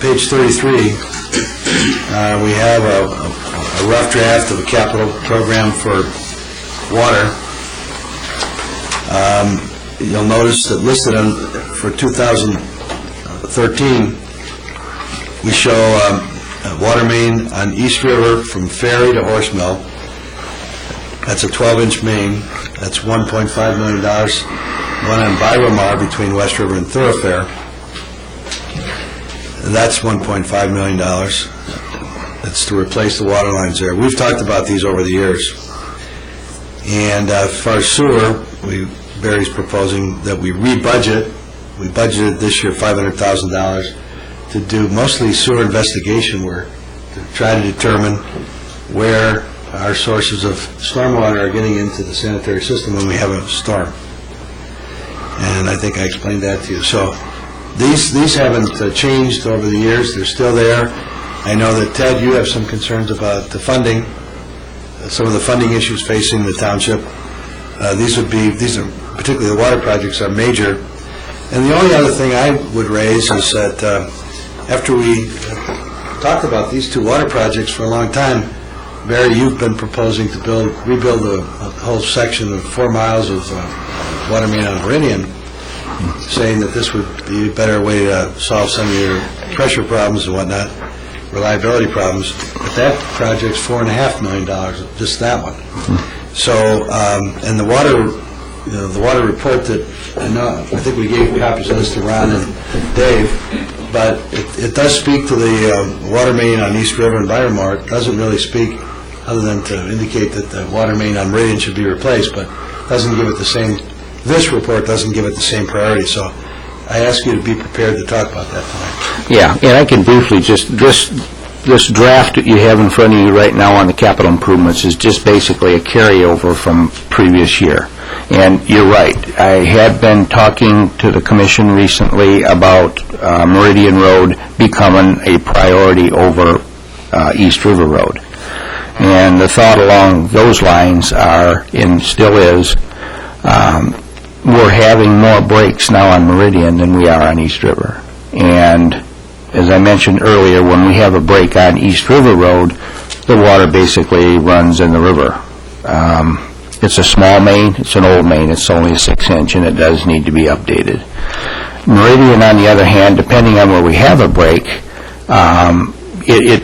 page 33, we have a rough draft of a capital program for water. You'll notice that listed for 2013, we show a water main on East River from Ferry to Horse Mill. That's a 12-inch main. That's $1.5 million. One on Byromar between West River and Thoroughfare. That's $1.5 million. That's to replace the water lines there. We've talked about these over the years. And as far as sewer, Barry's proposing that we rebudget. We budgeted this year $500,000 to do mostly sewer investigation work to try to determine where our sources of stormwater are getting into the sanitary system when we have a storm. And I think I explained that to you. So these haven't changed over the years. They're still there. I know that, Ted, you have some concerns about the funding, some of the funding issues facing the township. These are particularly the water projects are major. And the only other thing I would raise is that after we talked about these two water projects for a long time, Barry, you've been proposing to rebuild a whole section of 4 miles of water main on Meridian, saying that this would be a better way to solve some of your pressure problems and whatnot, reliability problems. But that project's $4.5 million, just that one. So, and the water report that I think we gave copies of this to Ron and Dave, but it does speak to the water main on East River and Byromar. It doesn't really speak other than to indicate that the water main on Meridian should be replaced, but doesn't give it the same. This report doesn't give it the same priority. So I ask you to be prepared to talk about that tonight. Yeah, and I can briefly this draft that you have in front of you right now on the capital improvements is just basically a carryover from previous year. And you're right. I had been talking to the commission recently about Meridian Road becoming a priority over East River Road. And the thought along those lines are, and still is, we're having more breaks now on Meridian than we are on East River. And as I mentioned earlier, when we have a break on East River Road, the water basically runs in the river. It's a small main, it's an old main, it's only a 6-inch, and it does need to be updated. Meridian, on the other hand, depending on where we have a break,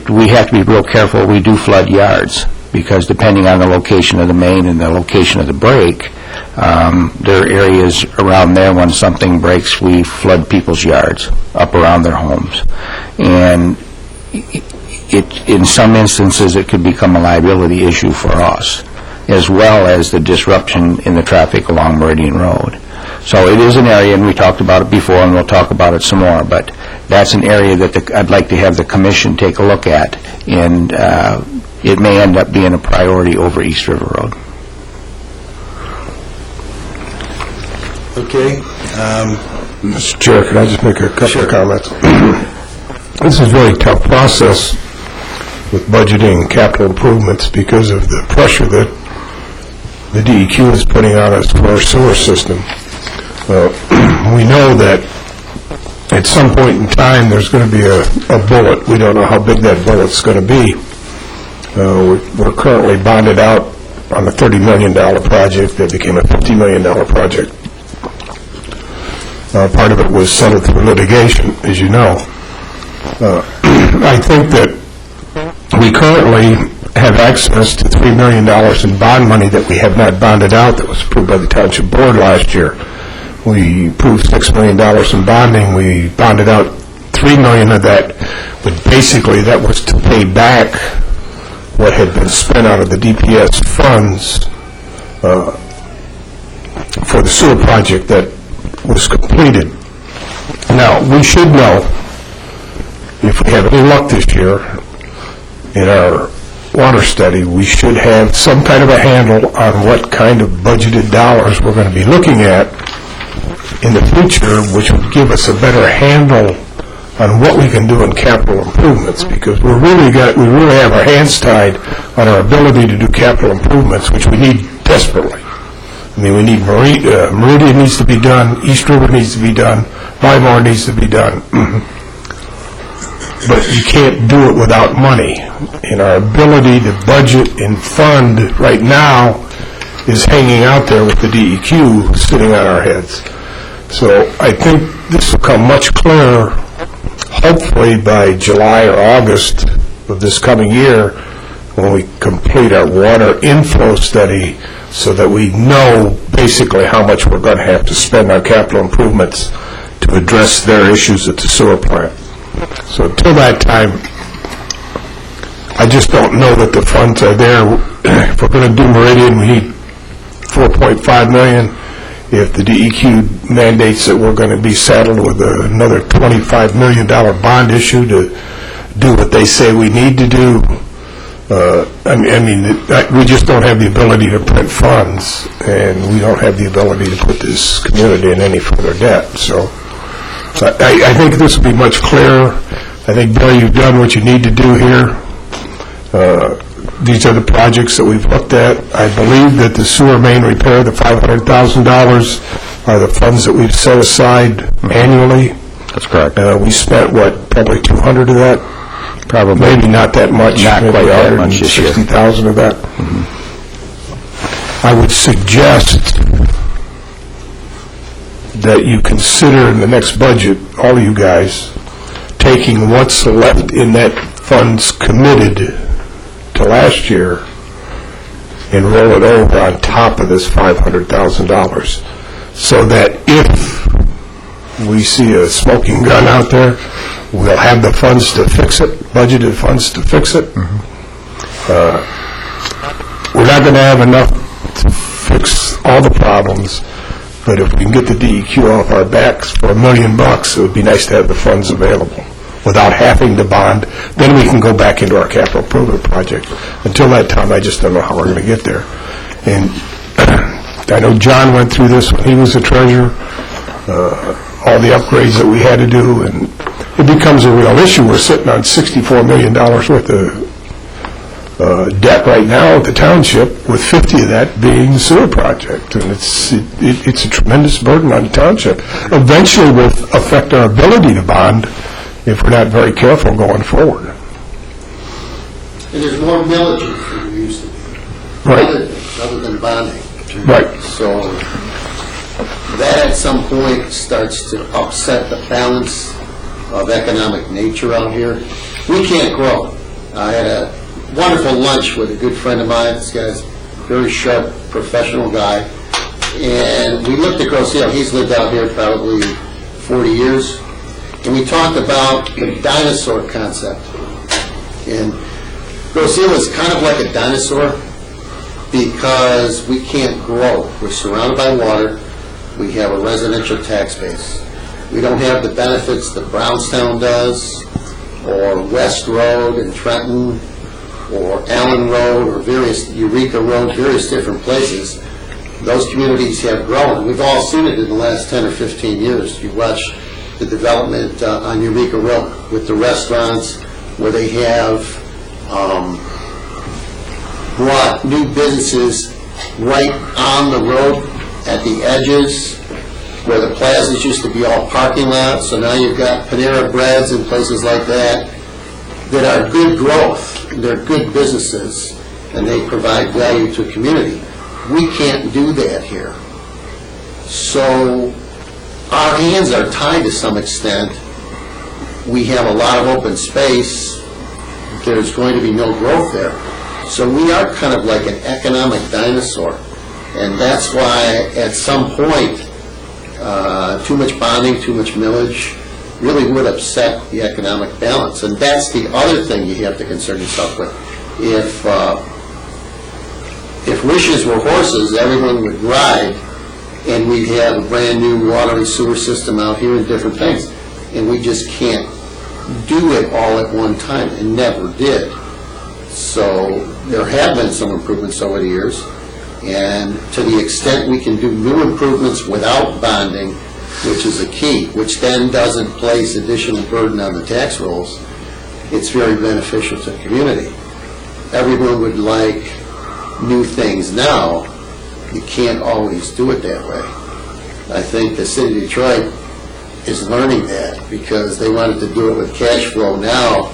we have to be real careful. We do flood yards, because depending on the location of the main and the location of the break, there are areas around there when something breaks, we flood people's yards up around their homes. And in some instances, it could become a liability issue for us, as well as the disruption in the traffic along Meridian Road. So it is an area, and we talked about it before, and we'll talk about it some more, but that's an area that I'd like to have the commission take a look at, and it may end up being a priority over East River Road. Okay. Mr. Chair, can I just make a couple of comments? This is a very tough process with budgeting capital improvements because of the pressure that the DEQ is putting on us for our sewer system. We know that at some point in time there's going to be a bullet. We don't know how big that bullet's going to be. We're currently bonded out on a $30 million project that became a $50 million project. Part of it was settled through litigation, as you know. I think that we currently have access to $3 million in bond money that we have not bonded out, that was approved by the Township Board last year. We approved $6 million in bonding. We bonded out $3 million of that, but basically that was to pay back what had been spent out of the DPS funds for the sewer project that was completed. Now, we should know, if we have any luck this year, in our water study, we should have some kind of a handle on what kind of budgeted dollars we're going to be looking at in the future, which would give us a better handle on what we can do in capital improvements, because we really have our hands tied on our ability to do capital improvements, which we need desperately. I mean, we need Meridian needs to be done, East River needs to be done, Livermore needs to be done. But you can't do it without money. And our ability to budget and fund right now is hanging out there with the DEQ sitting on our heads. So I think this will come much clearer, hopefully by July or August of this coming year, when we complete our water inflow study, so that we know basically how much we're going to have to spend on capital improvements to address their issues at the sewer plant. So until that time, I just don't know that the funds are there. If we're going to do Meridian, we need $4.5 million. If the DEQ mandates that we're going to be saddled with another $25 million bond issue to do what they say we need to do, we just don't have the ability to print funds, and we don't have the ability to put this community in any further debt. So I think this will be much clearer. I think, Bill, you've done what you need to do here. These are the projects that we've looked at. I believe that the sewer main repair, the $500,000, are the funds that we've set aside annually. That's correct. We spent, probably 200 of that? Probably. Maybe not that much. Not quite that much this year. 60,000 of that. Mm-hmm. I would suggest that you consider in the next budget, all of you guys, taking what's left in that funds committed to last year and roll it over on top of this $500,000, so that if we see a smoking gun out there, we'll have the funds to fix it, budgeted funds to fix it. Mm-hmm. We're not going to have enough to fix all the problems, but if we can get the DEQ off our backs for $1 million, it would be nice to have the funds available without having to bond. Then we can go back into our capital improvement project. Until that time, I just don't know how we're going to get there. And I know John went through this when he was the treasurer, all the upgrades that we had to do, and it becomes a real issue. We're sitting on $64 million worth of debt right now at the township, with 50 of that being the sewer project, and it's a tremendous burden on the township. Eventually will affect our ability to bond if we're not very careful going forward. And there's more millages than there used to be. Right. Other than bonding. Right. So that at some point starts to upset the balance of economic nature out here. We can't grow. I had a wonderful lunch with a good friend of mine. This guy's a very sharp, professional guy. And we looked at Grosse Ile. He's lived out here probably 40 years. And we talked about the dinosaur concept. And Grosse Ile is kind of like a dinosaur because we can't grow. We're surrounded by water. We have a residential tax base. We don't have the benefits that Brownstown does, or West Road in Trenton, or Allen Road, or various Eureka Road, various different places. Those communities have grown. We've all seen it in the last 10 or 15 years. You watch the development on Eureka Road with the restaurants, where they have brought new businesses right on the road at the edges, where the plazas used to be all parking lots. So now you've got Panera Breads and places like that that are good growth. They're good businesses. and they provide value to the community. We can't do that here. So our hands are tied to some extent. We have a lot of open space. There's going to be no growth there. So we are kind of like an economic dinosaur. And that's why at some point, too much bonding, too much millage really would upset the economic balance. And that's the other thing you have to concern yourself with. If wishes were horses, everyone would ride, and we'd have a brand-new water and sewer system out here and different things. And we just can't do it all at one time, and never did. So there have been some improvements over the years, and to the extent we can do new improvements without bonding, which is a key, which then doesn't place additional burden on the tax rolls, it's very beneficial to the community. Everyone would like new things now. You can't always do it that way. I think the city of Detroit is learning that because they wanted to do it with cash flow now,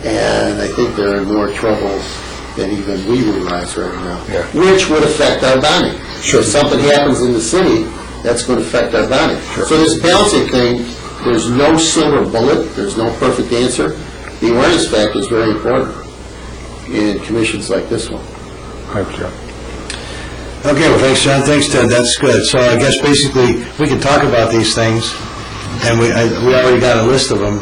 and I think they're in more trouble than even we realize right now, which would affect our bonding. If something happens in the city, that's going to affect our bonding. So this balancing thing, there's no silver bullet, there's no perfect answer. The awareness factor is very important in commissions like this one. Thanks, John. Okay, well, thanks, John. Thanks, Ted. That's good. So I guess basically we can talk about these things, and we already got a list of them,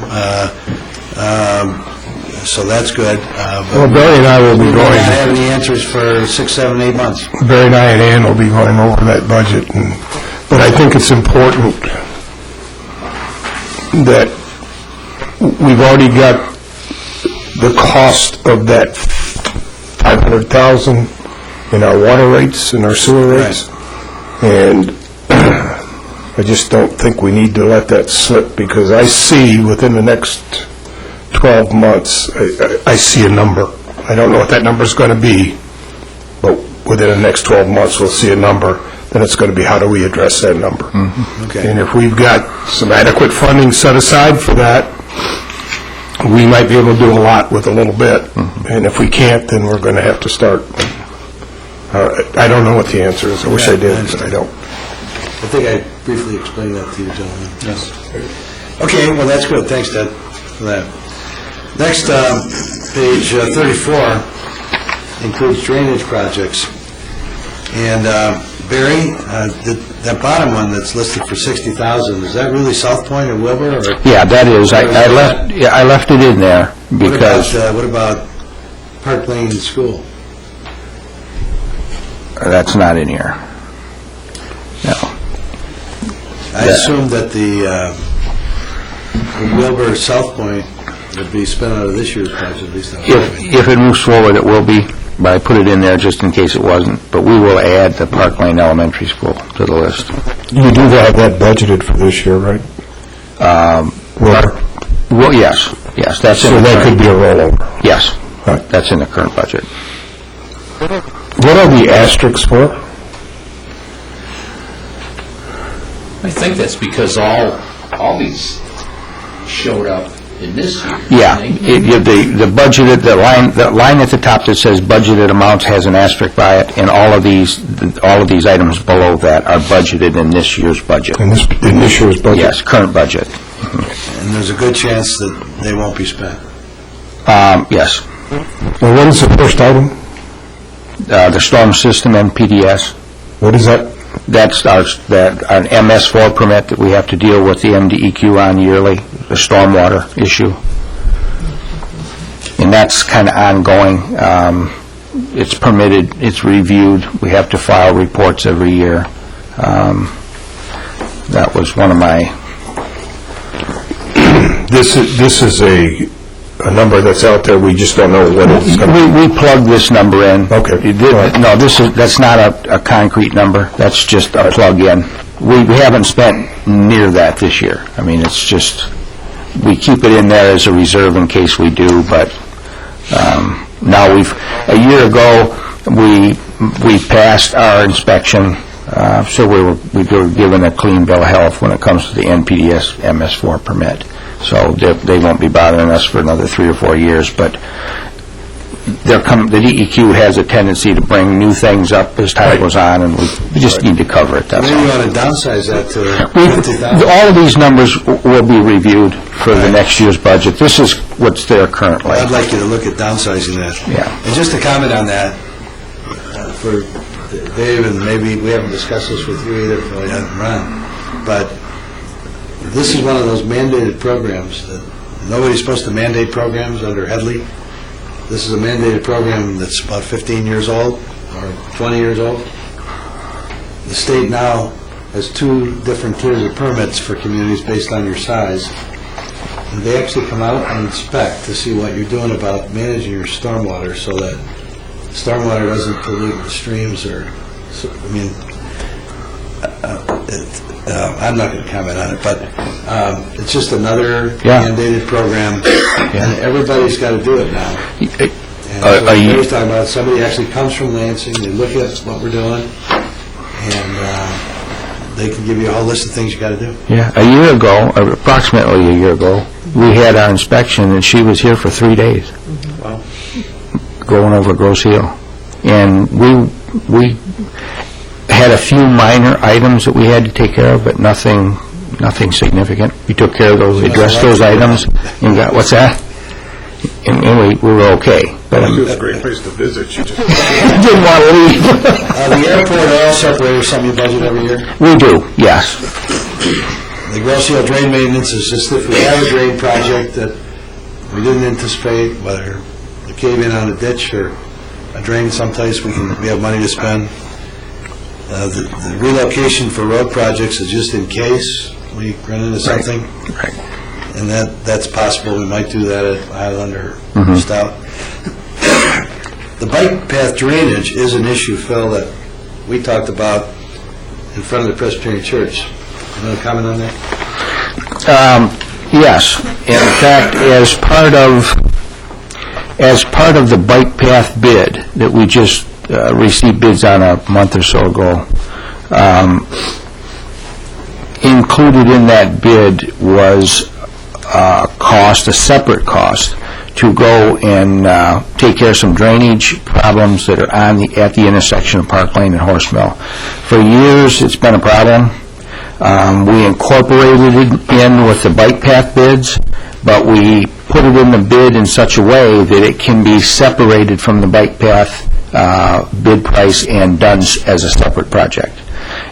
so that's good. Well, Barry and I will be We don't going, have any answers for 6, 7, 8 months. Barry and I and Ann will be going over that budget, but I think it's important that we've already got the cost of that $500,000 in our water rates and our sewer rates, and I just don't think we need to let that slip, because I see within the next 12 months, I see a number. I don't know what that number's going to be, but within the next 12 months, we'll see a number. Then it's going to be, how do we address that number? Okay. And if we've got some adequate funding set aside for that, we might be able to do a lot with a little bit. And if we can't, then we're going to have to start. I don't know what the answer is. I wish I did, but I don't. I think I briefly explained that to you, gentlemen. Yes. Okay, well, that's good. Thanks, Ted, for that. Next, page 34 includes drainage projects. And Barry, that bottom one that's listed for $60,000, is that really South Point or Wilbur? Or Yeah, that is. I left it in there because what about Park Lane School? that's not in here. No. I assumed that the Wilbur South Point would be spent out of this year's budget, at least. If it moves forward, it will be, but I put it in there just in case it wasn't. But we will add the Park Lane Elementary School to the list. You do have that budgeted for this year, right? Well, yes, that's in So the that could current. be a rollover. Yes, Right. that's in the current budget. What are the asterisks for? I think that's because all these showed up in this year. Yeah, didn't they? the budgeted, the line at the top that says budgeted amounts has an asterisk by it, and all of these items below that are budgeted in this year's budget. In this year's budget? Yes, current budget. And there's a good chance that they won't be spent. Yes. Well, what is the first item? The storm system and PDS. What is that? That's an MS4 permit that we have to deal with the MDEQ on yearly, the stormwater issue. And that's kind of ongoing. It's permitted, it's reviewed, we have to file reports every year. That was one of my... This is a number that's out there, we just don't know what it's going to be. We plugged this number in. Okay. No, that's not a concrete number, that's just a plug-in. We haven't spent near that this year. I mean, it's just, we keep it in there as a reserve in case we do, but now a year ago, we passed our inspection, so we were given a clean bill of health when it comes to the NPDS MS4 permit. So they won't be bothering us for another 3 or 4 years, but the DEQ has a tendency to bring new things up as time goes on, and we just need to cover it, that's Maybe you all. want to downsize that to We've- 50,000. All of these numbers will be reviewed for the next year's budget. This is what's there currently. I'd like you to look at downsizing that. Yeah. And just to comment on that, for Dave, and maybe we haven't discussed this with you either, probably haven't run, but this is one of those mandated programs that nobody's supposed to mandate programs under Headley. This is a mandated program that's about 15 years old or 20 years old. The state now has 2 different tiers of permits for communities based on your size. And they actually come out and inspect to see what you're doing about managing your stormwater so that stormwater doesn't pollute the streams or, I mean, I'm not going to comment on it, but it's just another mandated program, and everybody's got to do it now. And so you- we're talking about somebody actually comes from Lansing, they look at what we're doing, and they can give you a whole list of things you got to do. Yeah, a year ago, or approximately a year ago, we had our inspection, and she was here for 3 days. Wow. Going over Grosse Hill. And we had a few minor items that we had to take care of, but nothing significant. We took care of those, addressed those items, and got, what's that? And we were okay. But It was a great place to visit. You just didn't want to leave. The airport oil separator is something you budget every year? We do, yes. The Grosse Hill drain maintenance is just if we have a drain project that we didn't anticipate, whether a cave-in on a ditch or a drain someplace, we have money to spend. The relocation for road projects is just in case we run into something. Right. And that's possible. We might do that at Highland or Stout. The bike path drainage is an issue, Phil, that we talked about in front of the Presbyterian Church. You want to comment on that? Yes. In fact, as part of the bike path bid that we just received bids on a month or so ago, included in that bid was a separate cost to go and take care of some drainage problems that are at the intersection of Park Lane and Horse Mill. For years, it's been a problem. We incorporated it in with the bike path bids, but we put it in the bid in such a way that it can be separated from the bike path bid price and done as a separate project.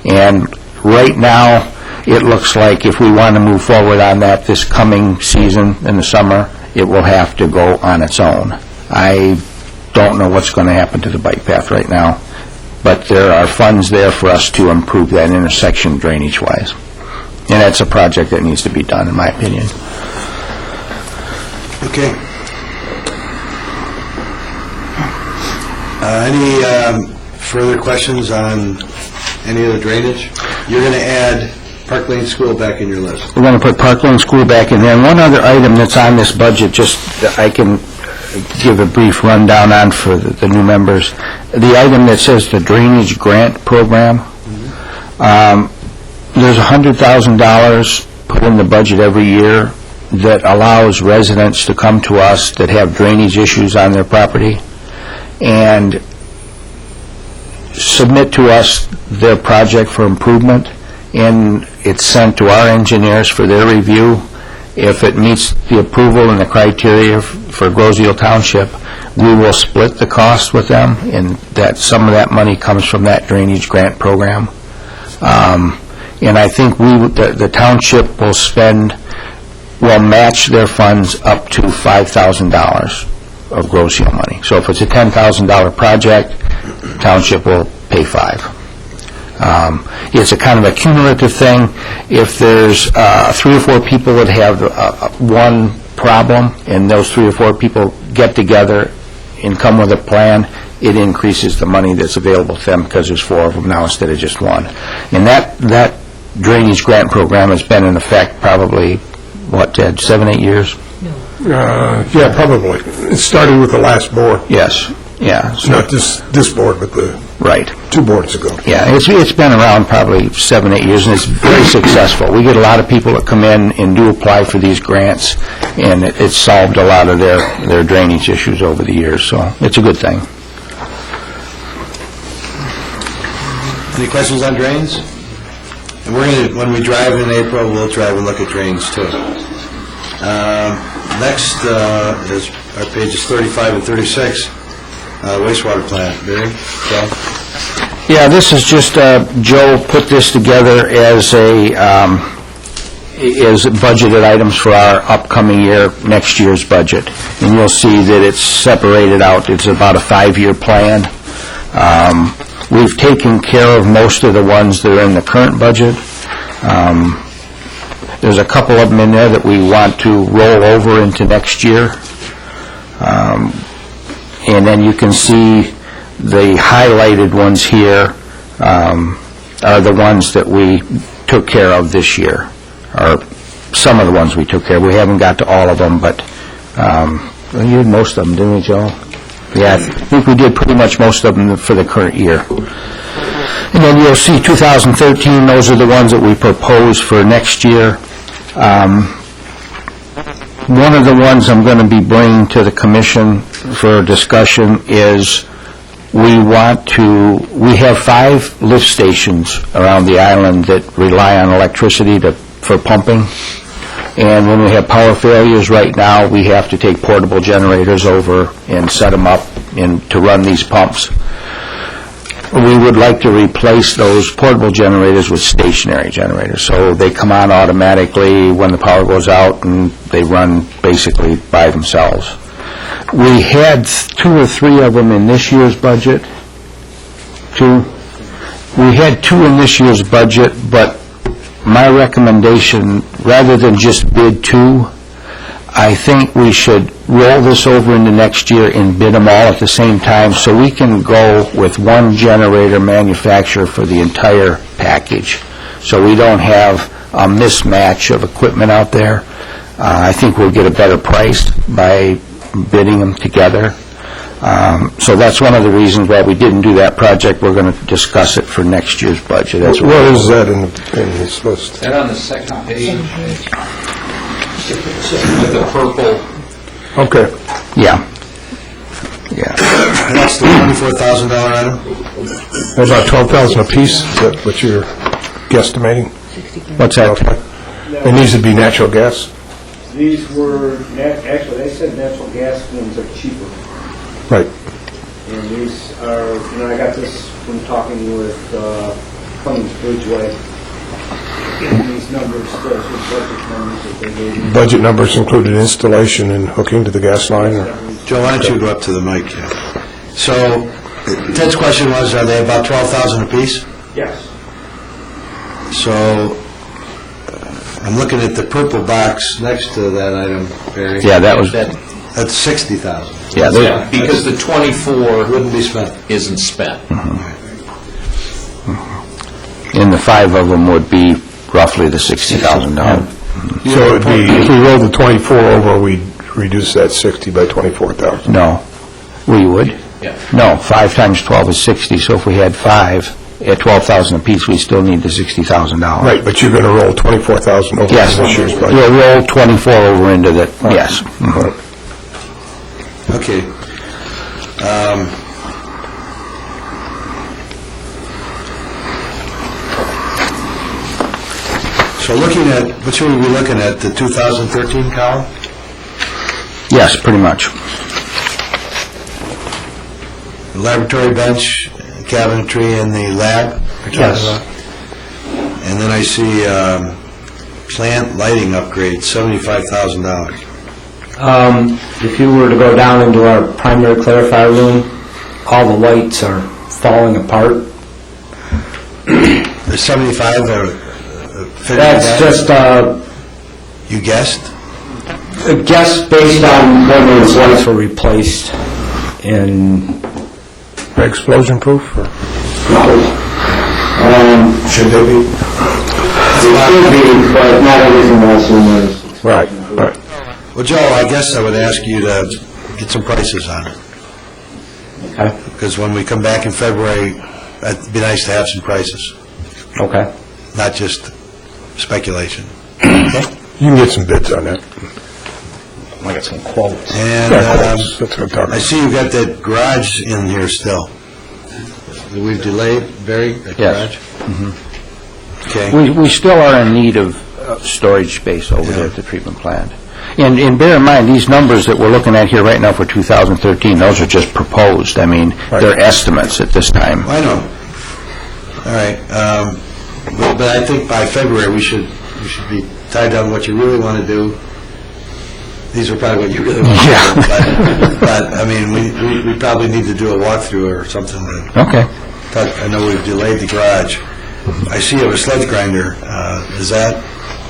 And right now, it looks like if we want to move forward on that this coming season in the summer, it will have to go on its own. I don't know what's going to happen to the bike path right now, but there are funds there for us to improve that intersection drainage-wise. And that's a project that needs to be done, in my opinion. Okay. Any further questions on any of the drainage? You're going to add Park Lane School back in your list. We're going to put Park Lane School back in there. And one other item that's on this budget, just that I can give a brief rundown on for the new members. The item that says the drainage grant program, there's $100,000 put in the budget every year that allows residents to come to us that have drainage issues on their property and submit to us their project for improvement, and it's sent to our engineers for their review. If it meets the approval and the criteria for Grosse Hill Township, we will split the cost with them, and that some of that money comes from that drainage grant program. And I think the township will match their funds up to $5,000 of Grosse Hill money. So if it's a $10,000 project, the township will pay $5,000. It's a kind of a cumulative thing. If there's 3 or 4 people that have one problem, and those 3 or 4 people get together and come with a plan, it increases the money that's available to them because there's 4 of them now instead of just 1. And that drainage grant program has been in effect probably, what, Ted, 7, 8 years? yeah, probably. It started with the last board. Yes. Yeah, It's not this board, but the right. 2 boards ago. Yeah, it's been around probably 7, 8 years, and it's very successful. We get a lot of people that come in and do apply for these grants, and it's solved a lot of their drainage issues over the years, so it's a good thing. Any questions on drains? And we're going to, when we drive in April, we'll drive and look at drains too. Next is our pages 35 and 36, wastewater plant. Barry? Joe? Yeah, this is just, Joe put this together as budgeted items for our upcoming year, next year's budget. And you'll see that it's separated out. It's about a 5-year plan. We've taken care of most of the ones that are in the current budget. There's a couple of them in there that we want to roll over into next year. And then you can see the highlighted ones here are the ones that we took care of this year, or some of the ones we took care of. We haven't got to all of them, but you did most of them, didn't we, Joe? Yeah, I think we did pretty much most of them for the current year. And then you'll see 2013, those are the ones that we propose for next year. One of the ones I'm going to be bringing to the commission for discussion is we have 5 lift stations around the island that rely on electricity for pumping. And when we have power failures right now, we have to take portable generators over and set them up to run these pumps. We would like to replace those portable generators with stationary generators. So they come on automatically when the power goes out, and they run basically by themselves. We had 2 or 3 of them in this year's budget. 2. We had 2 in this year's budget, but my recommendation, rather than just bid 2, I think we should roll this over into next year and bid them all at the same time, so we can go with one generator manufacturer for the entire package, so we don't have a mismatch of equipment out there. I think we'll get a better price by bidding them together. So that's one of the reasons why we didn't do that project. We're going to discuss it for next year's budget. Where is that in this list? Is that on the second page? With the purple. Okay. Yeah. That's the $24,000 item? About 12,000 apiece, is that what you're guesstimating? What's that? Okay. And these would be natural gas? These were, actually, they said natural gas ones are cheaper. Right. And these are, I got this from talking with Cummins Bridgeway. And these numbers, those are budget numbers that they gave me. Budget numbers included installation and hooking to the gas line? Or? Joe, why don't you go up to the mic? So Ted's question was, are they about 12,000 apiece? Yes. So I'm looking at the purple box next to that item, Barry. Yeah, that was... That's 60,000. Yeah, because the 24 Wouldn't be spent. isn't spent. and the 5 of them would be roughly the $60,000. So it would be, if we rolled the 24 over, we'd reduce that 60 by 24,000. No, we would. Yeah. No, 5 times 12 is 60, so if we had 5 at 12,000 apiece, we still need the $60,000. Right, but you're going to roll 24,000 over Yes, this year's budget. we'll roll 24 over into the, yes. Right. Okay. So looking at, what should we be looking at, the 2013 column? Yes, pretty much. The laboratory bench, cabinetry, and the lab? Yes. And then I see plant lighting upgrade, $75,000. If you were to go down into our primary clarifier room, all the lights are falling apart. There's 75 that are fitting That's that? just You guessed? a guess based on when those lights were replaced. And Explosion proof? Or? should they be? They should be, but not everything else in there is. Right, right. Well, Joe, I guess I would ask you to get some prices on it. Okay. Because when we come back in February, it'd be nice to have some prices, Okay. not just speculation. You can get some bids on that. I got some quotes. And That's what I'm talking I about. see you've got that garage in here still. We've delayed, Barry, that Yes. garage? Okay. We still are in need of storage space over there at the treatment plant. And bear in mind, these numbers that we're looking at here right now for 2013, those are just proposed. I mean, they're estimates at this time. I know. All right. But I think by February, we should be tied down what you really want to do. These are probably what you really want to do. But, I mean, we probably need to do a walkthrough or something. Okay. I know we've delayed the garage. I see you have a sledge grinder. Is that,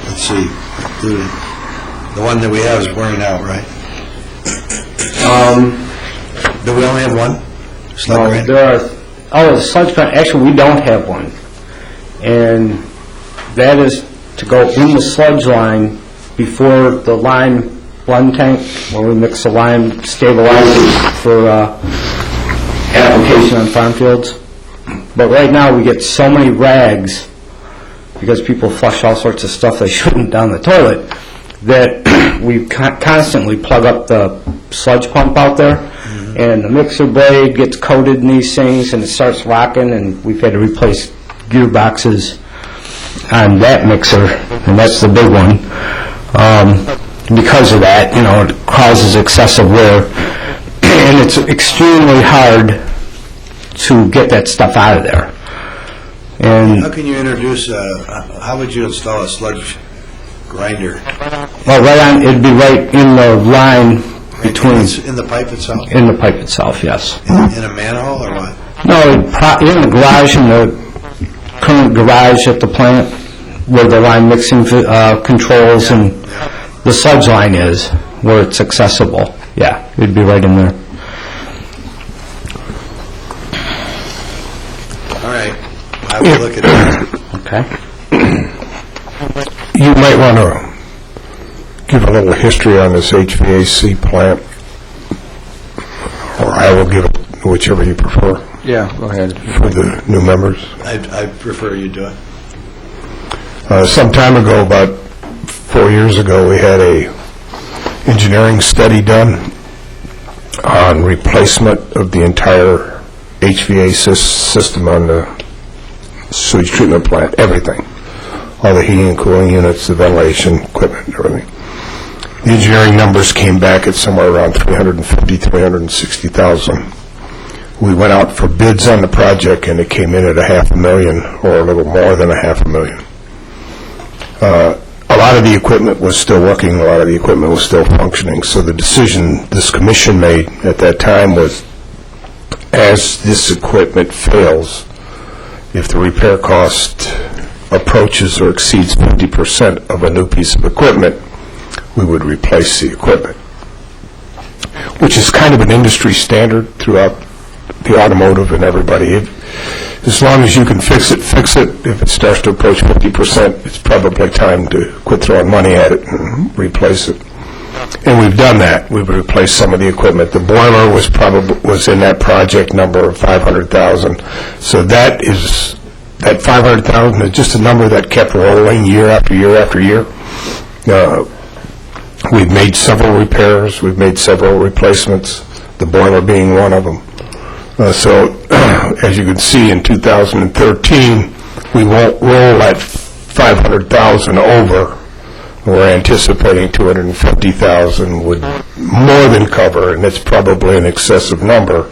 let's see, the one that we have is wearing out, right? Do we only have one sled No, grinder? there are, the sludge grinder, actually, we don't have one. And that is to go in the sludge line before the lime blend tank, where we mix the lime stabilizer for application on farm fields. But right now, we get so many rags, because people flush all sorts of stuff they shouldn't down the toilet, that we constantly plug up the sludge pump out there, and the mixer blade gets coated in these things, and it starts rocking, and we've had to replace gearboxes on that mixer, and that's the big one. Because of that, it causes excessive wear, and it's extremely hard to get that stuff out of there. And How can you introduce, how would you install a sludge grinder? well, it'd be right in the line between, It's in the pipe itself? in the pipe itself, yes. In a manhole or what? No, in the garage, in the current garage at the plant, where the line mixing controls and the sludge line is, where it's accessible. Yeah, it'd be right in there. All right. I will look at that. Okay. You might want to give a little history on this HVAC plant, or I will give it, whichever you prefer, Yeah, go ahead. for the new members. I prefer you do it. Some time ago, about 4 years ago, we had a engineering study done on replacement of the entire HVAC system on the sewage treatment plant, everything. All the heating and cooling units, the ventilation equipment, everything. The engineering numbers came back at somewhere around $350,000, $360,000. We went out for bids on the project, and it came in at $500,000, or a little more than $500,000. A lot of the equipment was still working, a lot of the equipment was still functioning, so the decision this commission made at that time was, as this equipment fails, if the repair cost approaches or exceeds 50% of a new piece of equipment, we would replace the equipment, which is kind of an industry standard throughout the automotive and everybody. As long as you can fix it, fix it. If it starts to approach 50%, it's probably time to quit throwing money at it and replace it. And we've done that. We've replaced some of the equipment. The boiler was in that project number of $500,000. So that $500,000 is just a number that kept rolling year after year after year. We've made several repairs. We've made several replacements, the boiler being one of them. So, as you can see, in 2013, we won't roll that $500,000 over. We're anticipating $250,000 would more than cover, and it's probably an excessive number,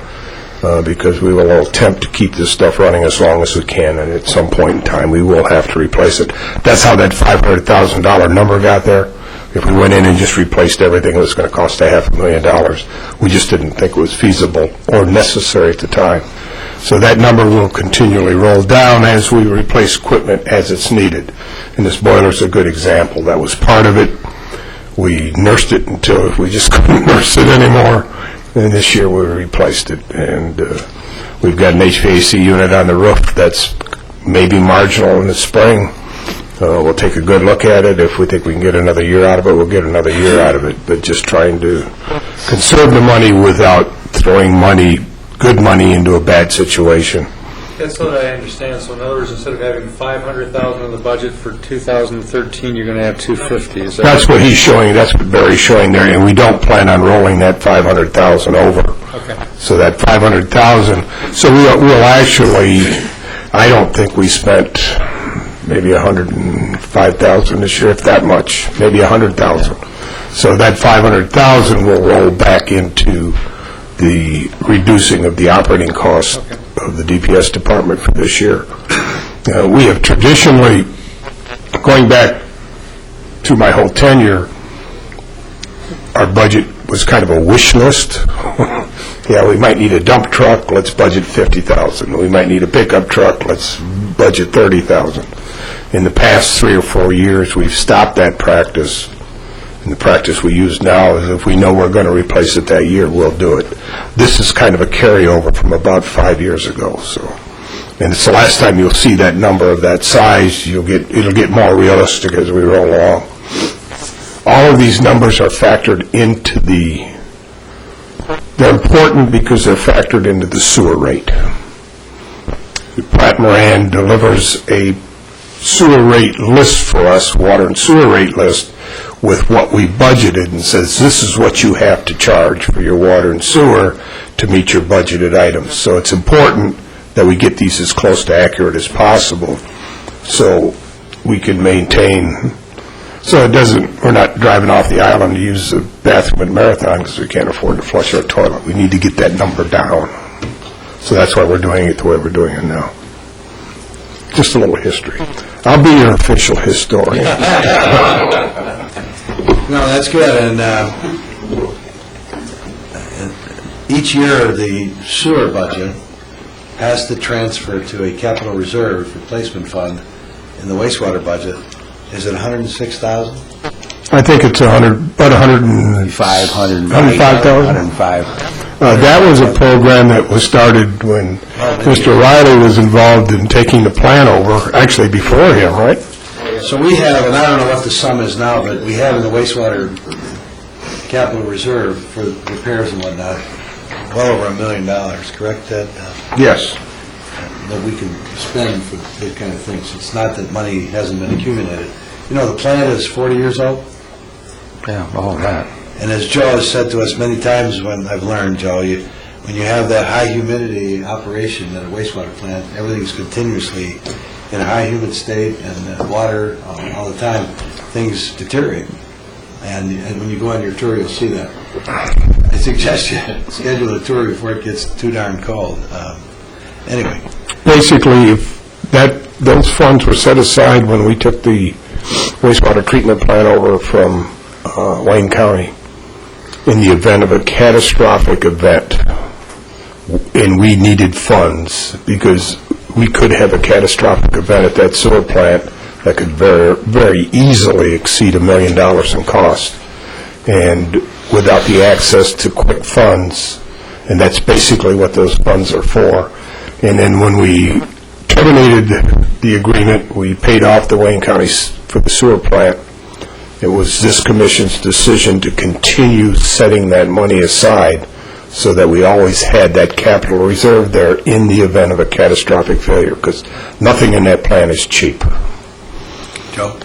because we will attempt to keep this stuff running as long as we can, and at some point in time, we will have to replace it. That's how that $500,000 number got there. If we went in and just replaced everything, it was going to cost $500,000. We just didn't think it was feasible or necessary at the time. So that number will continually roll down as we replace equipment as it's needed. And this boiler's a good example. That was part of it. We nursed it until we just couldn't nurse it anymore. And this year we replaced it. And we've got an HVAC unit on the roof that's maybe marginal in the spring. We'll take a good look at it. If we think we can get another year out of it, we'll get another year out of it. But just trying to conserve the money without throwing money good money into a bad situation. That's what I understand. So in other words, instead of having 500,000 in the budget for 2013, you're going to have 250. Is that That's what he's showing, that's what Barry's showing there, and we don't plan on rolling that 500,000 over. Okay. So that 500,000, so we'll actually, I don't think we spent maybe 105,000 this year, if that much, maybe 100,000. So that 500,000 will roll back into the reducing of the operating costs of the DPS department for this year. We have traditionally, going back to my whole tenure, our budget was kind of a wish list. Yeah, we might need a dump truck, let's budget 50,000. We might need a pickup truck, let's budget 30,000. In the past 3 or 4 years, we've stopped that practice. And the practice we use now is if we know we're going to replace it that year, we'll do it. This is kind of a carryover from about 5 years ago. So, and it's the last time you'll see that number of that size. It'll get more realistic as we roll along. All of these numbers are factored into they're important because they're factored into the sewer rate. Pratt Moran delivers a sewer rate list for us, water and sewer rate list, with what we budgeted, and says this is what you have to charge for your water and sewer to meet your budgeted items. So it's important that we get these as close to accurate as possible so we can maintain, so we're not driving off the island to use the bathroom at Marathon because we can't afford to flush our toilet. We need to get that number down. So that's why we're doing it the way we're doing it now. Just a little history. I'll be your official historian. No, that's good, and each year the sewer budget has to transfer to a capital reserve replacement fund in the wastewater budget. Is it 106,000? I think it's about 105,000. 105. That was a program that was started when Mr. Riley was involved in taking the plan over, actually before him, right? So we have, and I don't know what the sum is now, but we have in the wastewater capital reserve for repairs and whatnot, well over $1 million, correct, Ted? Yes. That we can spend for these kind of things. It's not that money hasn't been accumulated. You know, the plant is 40 years old. Yeah, all that. And as Joe has said to us many times, when I've learned, Joe, when you have that high humidity operation at a wastewater plant, everything's continuously in a high humid state, and water all the time, things deteriorate. And when you go on your tour, you'll see that. I suggest you schedule a tour before it gets too darn cold. Anyway. Basically, if those funds were set aside when we took the wastewater treatment plant over from Wayne County, in the event of a catastrophic event, and we needed funds, because we could have a catastrophic event at that sewer plant that could very, very easily exceed $1 million in cost. And without the access to quick funds, and that's basically what those funds are for. And then when we terminated the agreement, we paid off the Wayne County for the sewer plant. It was this commission's decision to continue setting that money aside so that we always had that capital reserve there in the event of a catastrophic failure, because nothing in that plan is cheap. Joe?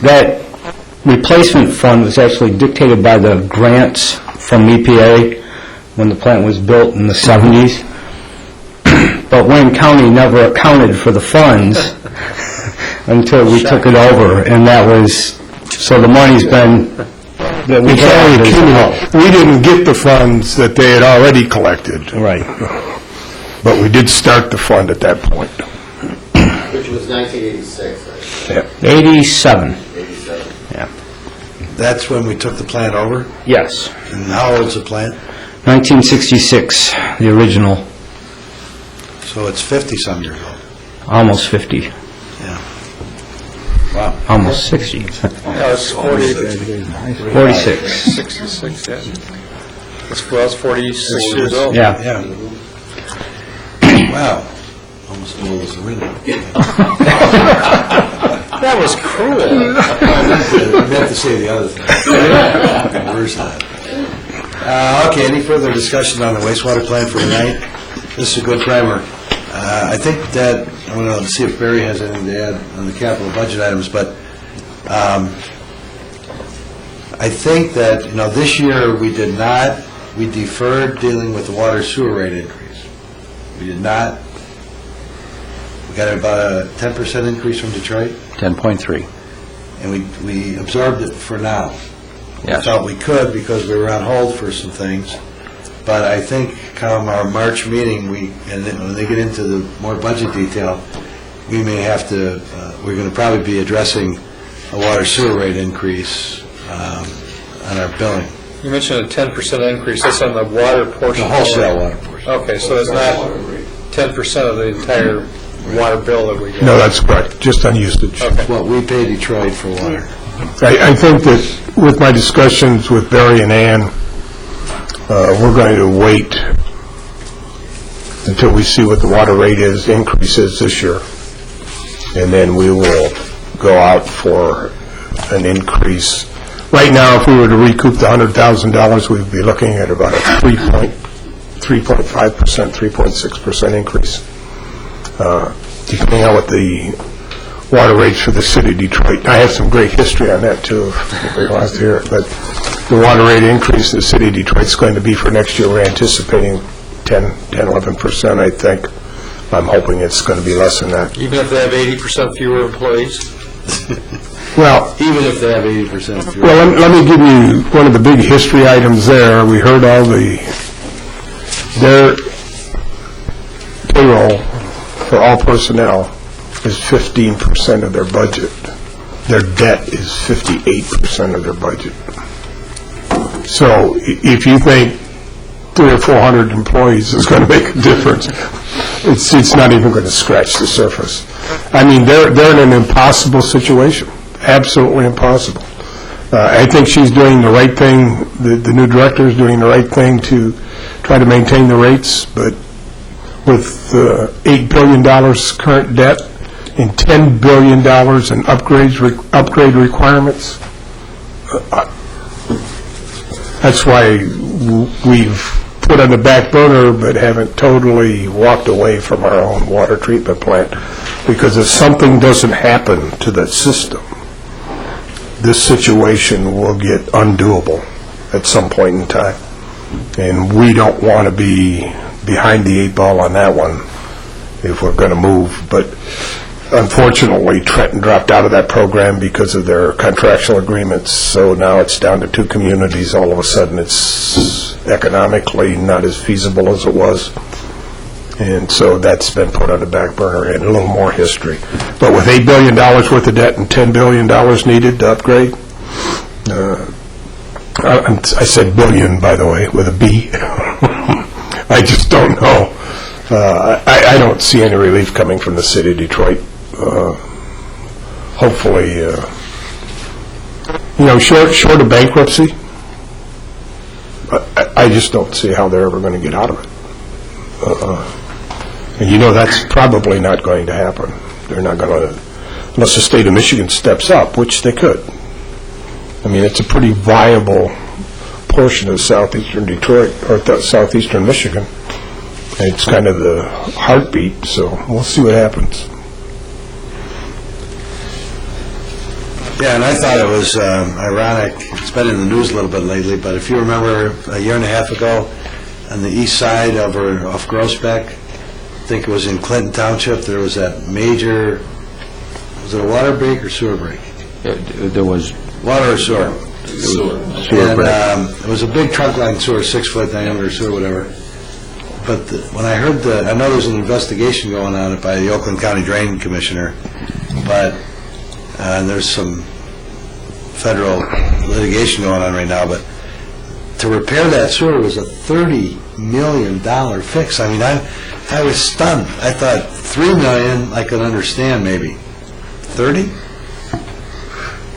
That replacement fund was actually dictated by the grants from EPA when the plant was built in the 70s. But Wayne County never accounted for the funds until we took it over, and that was, so the money's been, that we It's had already is accumulated. We didn't get the funds that they had already collected. Right. But we did start the fund at that point. Which was 1986, right? 87. 87. Yeah. That's when we took the plant over? Yes. And how old's the plant? 1966, the original, So it's 50-some years old. almost 50, Yeah. Wow. almost 60. it's 46. 66, yeah. That's 46 years old. Yeah. Yeah. Wow. Almost as old as the window. That was cruel. I meant to say the other thing. Where's that? Okay, any further discussion on the wastewater plant for tonight? This is a good primer. I think that, I want to see if Barry has anything to add on the capital budget items, but I think that, this year we deferred dealing with the water sewer rate increase. We did not. We got about a 10% increase from Detroit, 10.3. and we absorbed it for now. Yes. We thought we could because we were on hold for some things. But I think come our March meeting, and then when they get into the more budget detail, we may have to, we're going to probably be addressing a water sewer rate increase on our billing. You mentioned a 10% increase, that's on the water portion. The wholesale water portion. Okay, so it's not 10% of the entire water bill that we get? No, that's correct, just on usage. What we pay Detroit for water. I think that with my discussions with Barry and Ann, we're going to wait until we see what the water rate increase is this year, and then we will go out for an increase. Right now, if we were to recoup the $100,000, we'd be looking at about a 3.5%, 3.6% increase, depending on what the water rates for the city of Detroit. I have some great history on that, too, if anybody wants to hear it. But the water rate increase in the city of Detroit is going to be for next year. We're anticipating 11%, I think. I'm hoping it's going to be less than that. Even if they have 80% fewer employees? Well, Even if they have 80% fewer. well, let me give you one of the big history items there. We heard their payroll for all personnel is 15% of their budget. Their debt is 58% of their budget. So if you think 300 or 400 employees is going to make a difference, it's not even going to scratch the surface. I mean, they're in an impossible situation, absolutely impossible. I think she's doing the right thing, the new director is doing the right thing to try to maintain the rates, but with $8 billion current debt and $10 billion in upgrade requirements, that's why we've put on the back burner but haven't totally walked away from our own water treatment plant, because if something doesn't happen to that system, this situation will get undoable at some point in time. And we don't want to be behind the 8 ball on that one if we're going to move. But unfortunately, Trenton dropped out of that program because of their contractual agreements, so now it's down to 2 communities. All of a sudden, it's economically not as feasible as it was. And so that's been put on the back burner, and a little more history. But with $8 billion worth of debt and $10 billion needed to upgrade, I said billion, by the way, with a B. I just don't know. I don't see any relief coming from the city of Detroit. Hopefully, short of bankruptcy, I just don't see how they're ever going to get out of it. And that's probably not going to happen. They're not going to, unless the state of Michigan steps up, which they could. I mean, it's a pretty viable portion of southeastern Detroit, or southeastern Michigan. It's kind of the heartbeat, so we'll see what happens. Yeah, and I thought it was ironic. It's been in the news a little bit lately, but if you remember a year and a half ago on the east side off Groesbeck, I think it was in Clinton Township, there was that major, was it a water break or sewer break? There was Water or sewer? sewer And break. it was a big trunk line sewer, 6-foot diameter sewer, whatever. But when I heard I know there's an investigation going on by the Oakland County Drain Commissioner, but there's some federal litigation going on right now, but to repair that sewer was a $30 million fix. I mean, I was stunned. I thought $3 million I could understand, maybe. 30?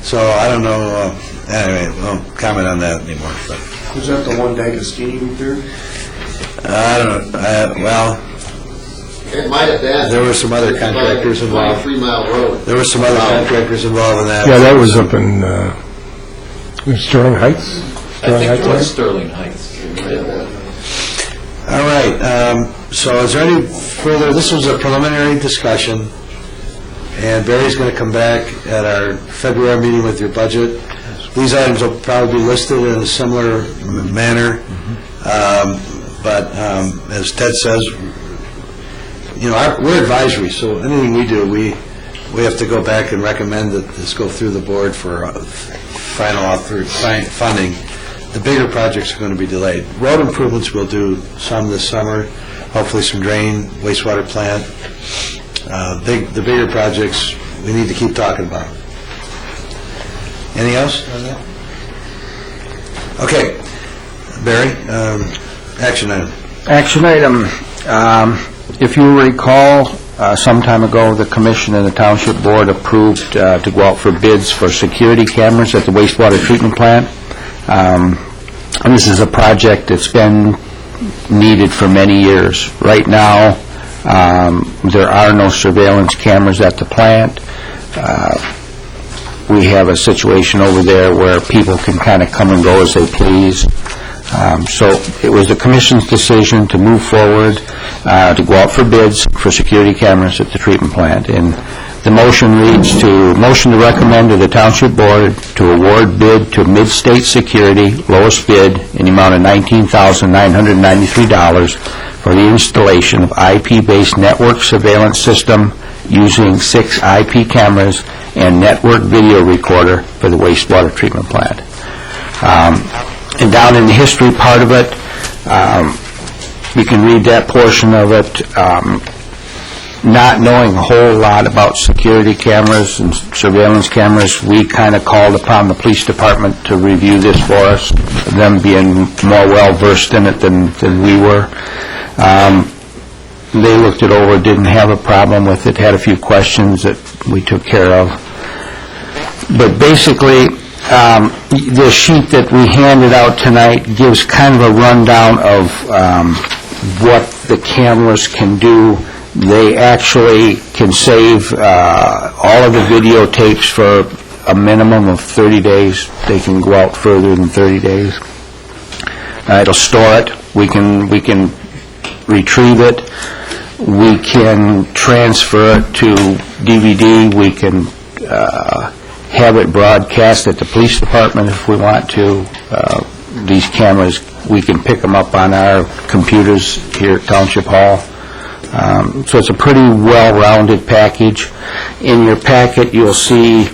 So I don't know. Anyway, I won't comment on that anymore. But Was that the one D'Agostini repaired? I don't know. Well, It might have been. there were some other contractors involved. 23-mile road. There were some other contractors involved in that. Yeah, that was up in Sterling Heights? I think it was Sterling Heights. All right, so is there any further, this was a preliminary discussion, and Barry's going to come back at our February meeting with your budget. These items will probably be listed in a similar manner, but as Ted says, we're advisory, so anything we do, we have to go back and recommend that this go through the board for final funding. The bigger projects are going to be delayed. Road improvements we'll do some this summer, hopefully some drain, wastewater plant. The bigger projects we need to keep talking about. Anything else on that? Okay, Barry, action item. Action item, if you recall, some time ago, the commission and the township board approved to go out for bids for security cameras at the wastewater treatment plant. And this is a project that's been needed for many years. Right now, there are no surveillance cameras at the plant. We have a situation over there where people can kind of come and go as they please. So it was the commission's decision to move forward, to go out for bids for security cameras at the treatment plant. And the motion reads motion to recommend to the township board to award bid to Mid-State Security, lowest bid, in the amount of $19,993 for the installation of IP-based network surveillance system using 6 IP cameras and network video recorder for the wastewater treatment plant. And down in the history part of it, you can read that portion of it. Not knowing a whole lot about security cameras and surveillance cameras, we kind of called upon the police department to review this for us, them being more well-versed in it than we were. They looked it over, didn't have a problem with it, had a few questions that we took care of. But basically, the sheet that we handed out tonight gives kind of a rundown of what the cameras can do. They actually can save all of the videotapes for a minimum of 30 days. They can go out further than 30 days. It'll store it. We can retrieve it. We can transfer it to DVD. We can have it broadcast at the police department if we want to. These cameras, we can pick them up on our computers here at Township Hall. So it's a pretty well-rounded package. In your packet, you'll see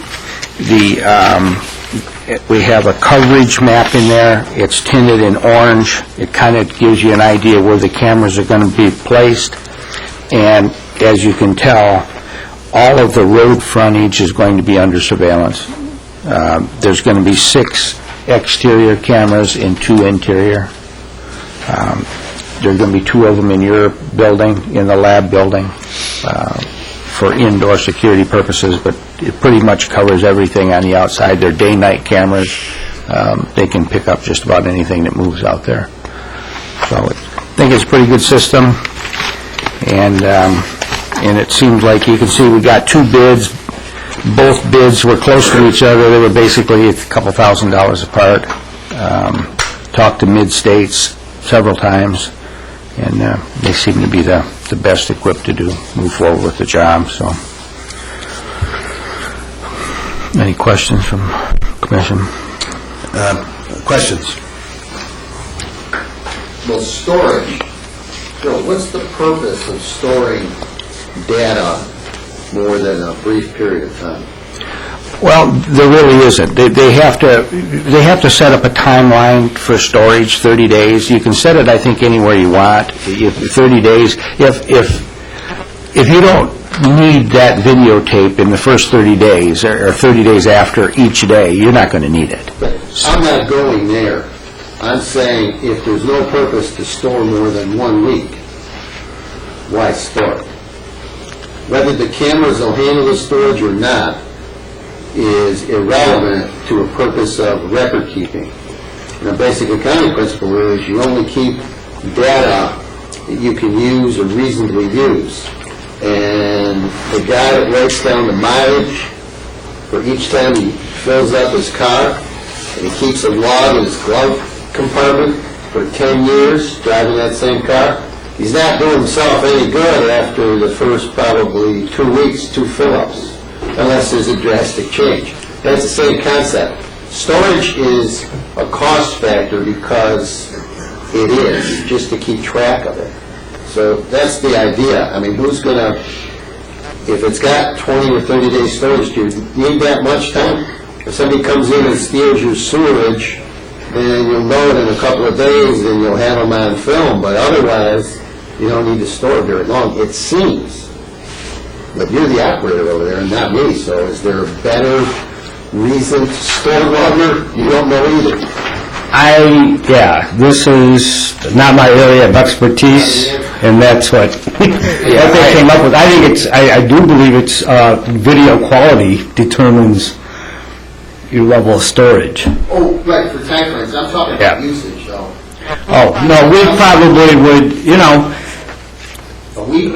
we have a coverage map in there. It's tinted in orange. It kind of gives you an idea where the cameras are going to be placed. And as you can tell, all of the road frontage is going to be under surveillance. There's going to be 6 exterior cameras and 2 interior. There are going to be 2 of them in your building, in the lab building, for indoor security purposes, but it pretty much covers everything on the outside. They're day-night cameras. They can pick up just about anything that moves out there. So I think it's a pretty good system, and it seems like you can see we got 2 bids. Both bids were close to each other. They were basically a couple $1,000s apart. Talked to Mid-States several times, and they seem to be the best equipped to move forward with the job. So, any questions from the commission? Questions? Well, storage. So what's the purpose of storing data more than a brief period of time? Well, there really isn't. They have to set up a timeline for storage, 30 days. You can set it, I think, anywhere you want. 30 days. If you don't need that videotape in the first 30 days or 30 days after each day, you're not going to need it. But I'm not going there. I'm saying if there's no purpose to store more than 1 week, why store it? Whether the cameras will handle the storage or not is irrelevant to a purpose of record keeping. And the basic accounting principle is you only keep data that you can use or reasonably use. And the guy that writes down the mileage for each time he fills up his car, and he keeps a log in his glove compartment, for 10 years driving that same car, he's not doing himself any good after the first probably 2 weeks, 2 fill-ups, unless there's a drastic change. That's the same concept. Storage is a cost factor because it is, just to keep track of it. So that's the idea. I mean, who's going to, if it's got 20 or 30 days storage, do you need that much time? If somebody comes in and steals your sewerage, then you'll know it in a couple of days and you'll have them on film, but otherwise, you don't need to store it very long, it seems. But you're the operator over there and not me, so is there a better reason to store longer? You don't know either. This is not my area of expertise, and that's what they came up with. I think I do believe it's video quality determines your level of storage. Oh, right, for time frames, I'm talking about usage, though. Oh, no, we probably would, A week?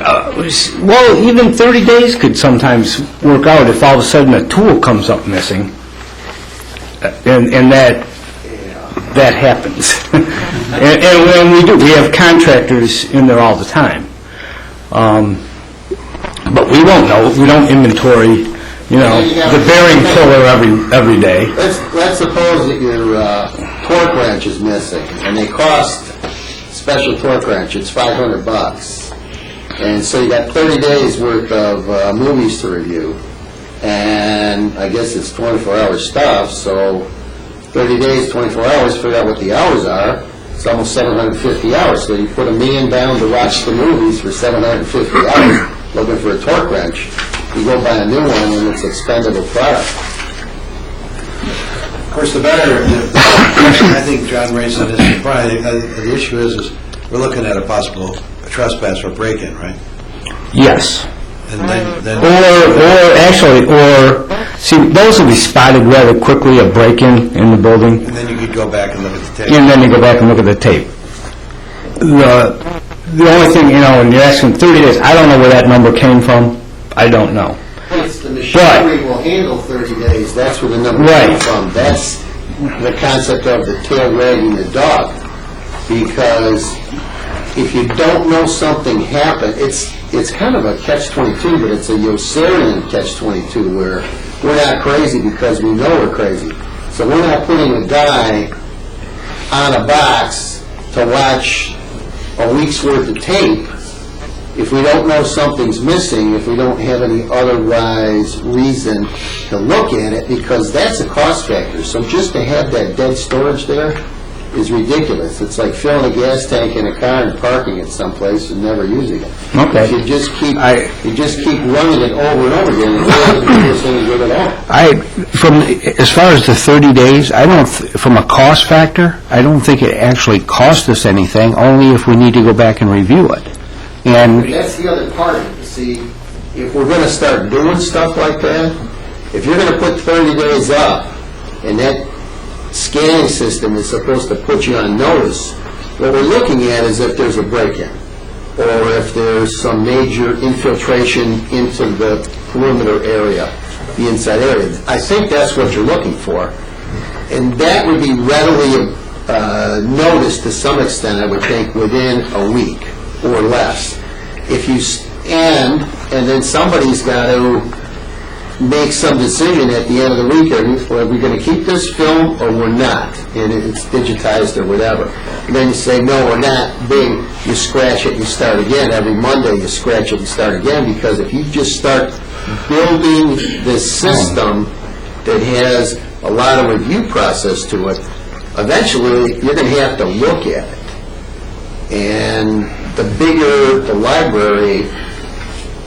well, even 30 days could sometimes work out if all of a sudden a tool comes up missing, and that happens. and we have contractors in there all the time. But we won't know. We don't inventory, the bearing puller every day. Let's suppose that your torque wrench is missing, and they cost, special torque wrench, it's $500. And so you got 30 days worth of movies to review, and I guess it's 24-hour stuff, so 30 days, 24 hours, figure out what the hours are, it's almost 750 hours. So you put $1 million down to watch the movies for 750 hours, looking for a torque wrench. You go buy a new one and it's expendable product. Of course, the better, I think John raised on this, probably, the issue is we're looking at a possible trespass or break-in, right? Yes. And then see, those will be spotted rather quickly, a break-in in the building. And then you could go back and look at the tape. And then you go back and look at the tape. The only thing, when you're asking 30 days, I don't know where that number came from. I don't know. The machinery will handle 30 days. That's where the number came from. That's the concept of the tail wagging the dog. Because if you don't know something happened, it's kind of a catch-22, but it's a Yossarian catch-22 where we're not crazy because we know we're crazy. So we're not putting a guy on a box to watch a week's worth of tape if we don't know something's missing, if we don't have any otherwise reason to look at it, because that's a cost factor. So just to have that dead storage there is ridiculous. It's like filling a gas tank in a car and parking it someplace and never using it. Okay. If you just keep running it over and over again, it's not the biggest thing good at all. As far as the 30 days, from a cost factor, I don't think it actually costs us anything, only if we need to go back and review it. And that's the other part of it. See, if we're going to start doing stuff like that, if you're going to put 30 days up, and that scanning system is supposed to put you on notice, what we're looking at is if there's a break-in, or if there's some major infiltration into the perimeter area, the inside area. I think that's what you're looking for. And that would be readily noticed to some extent, I would think, within a week or less. If you, and then somebody's got to make some decision at the end of the week, are we going to keep this film or we're not? And it's digitized or whatever. And then you say, no, we're not. Bing, you scratch it, you start again. Every Monday you scratch it and start again, because if you just start building this system that has a lot of review process to it, eventually you're going to have to look at it. And the bigger the library,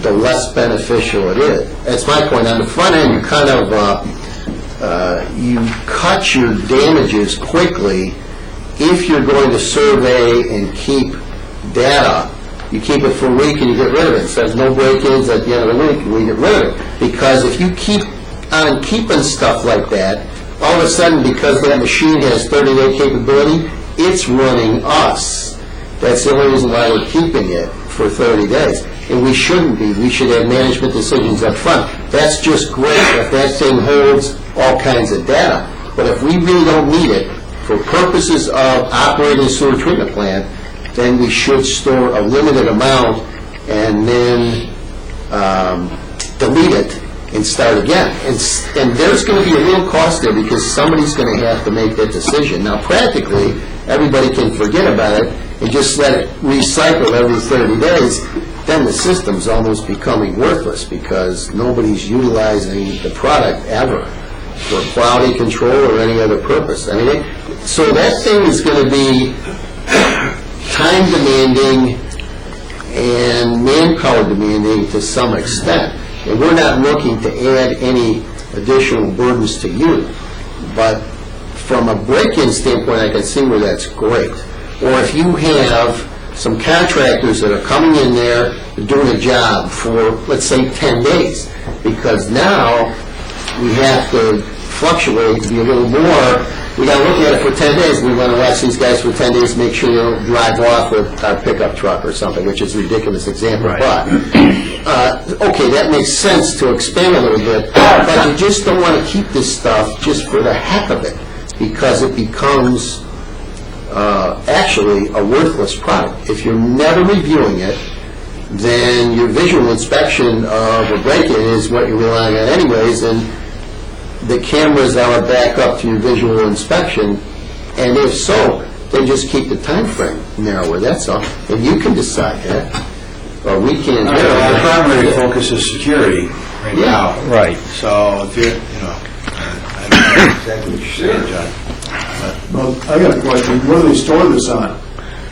the less beneficial it is. That's my point. On the front end, you kind of you cut your damages quickly if you're going to survey and keep data. You keep it for a week and you get rid of it. It says no break-ins at the end of the week, and we get rid of it. Because if you keep on keeping stuff like that, all of a sudden, because that machine has 30-day capability, it's running us. That's the only reason why we're keeping it for 30 days. And we shouldn't be. We should have management decisions up front. That's just great if that thing holds all kinds of data. But if we really don't need it, for purposes of operating a sewer treatment plant, then we should store a limited amount and then delete it and start again. And there's going to be a little cost there because somebody's going to have to make that decision. Now, practically, everybody can forget about it and just let it recycle every 30 days. Then the system's almost becoming worthless because nobody's utilizing the product ever for quality control or any other purpose. I mean, so that thing is going to be time demanding and manpower demanding to some extent. And we're not looking to add any additional burdens to you. But from a break-in standpoint, I can see where that's great. Or if you have some contractors that are coming in there, doing a job for, let's say, 10 days, because now we have to fluctuate to be a little more. We got to look at it for 10 days. We want to watch these guys for 10 days, make sure they don't drive off with our pickup truck or something, which is a ridiculous example. Right. But, okay, that makes sense to expand a little bit, but you just don't want to keep this stuff just for the heck of it, because it becomes actually a worthless product. If you're never reviewing it, then your visual inspection of a break-in is what you're relying on anyways, and the cameras are back up to your visual inspection, and if so, then just keep the time frame narrower, that's all. And you can decide that, or we can. Our primary focus is security right now. Right. So if you're, I don't know exactly what you're saying, John. Well, I got a question. Where do they store this on?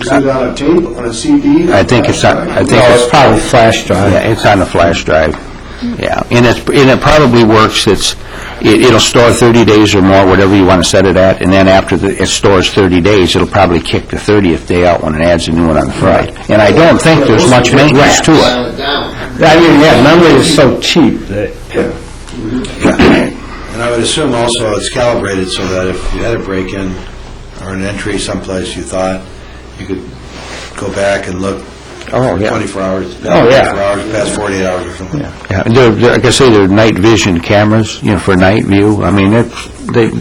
Is it on a tape, on a CD? I think it's on, it's probably flash drive. Yeah, it's on a flash drive. Yeah, and it probably works. It'll store 30 days or more, whatever you want to set it at, and then after it stores 30 days, it'll probably kick the 30th day out when it adds a new one on the front. And I don't think there's much maintenance to it. I mean, yeah, memory is so cheap that... And I would assume also it's calibrated so that if you had a break-in or an entry someplace you thought, you could go back and look 24 hours, 24 hours, past 48 hours or something. Yeah, like I say, they're night vision cameras, for night view. I mean,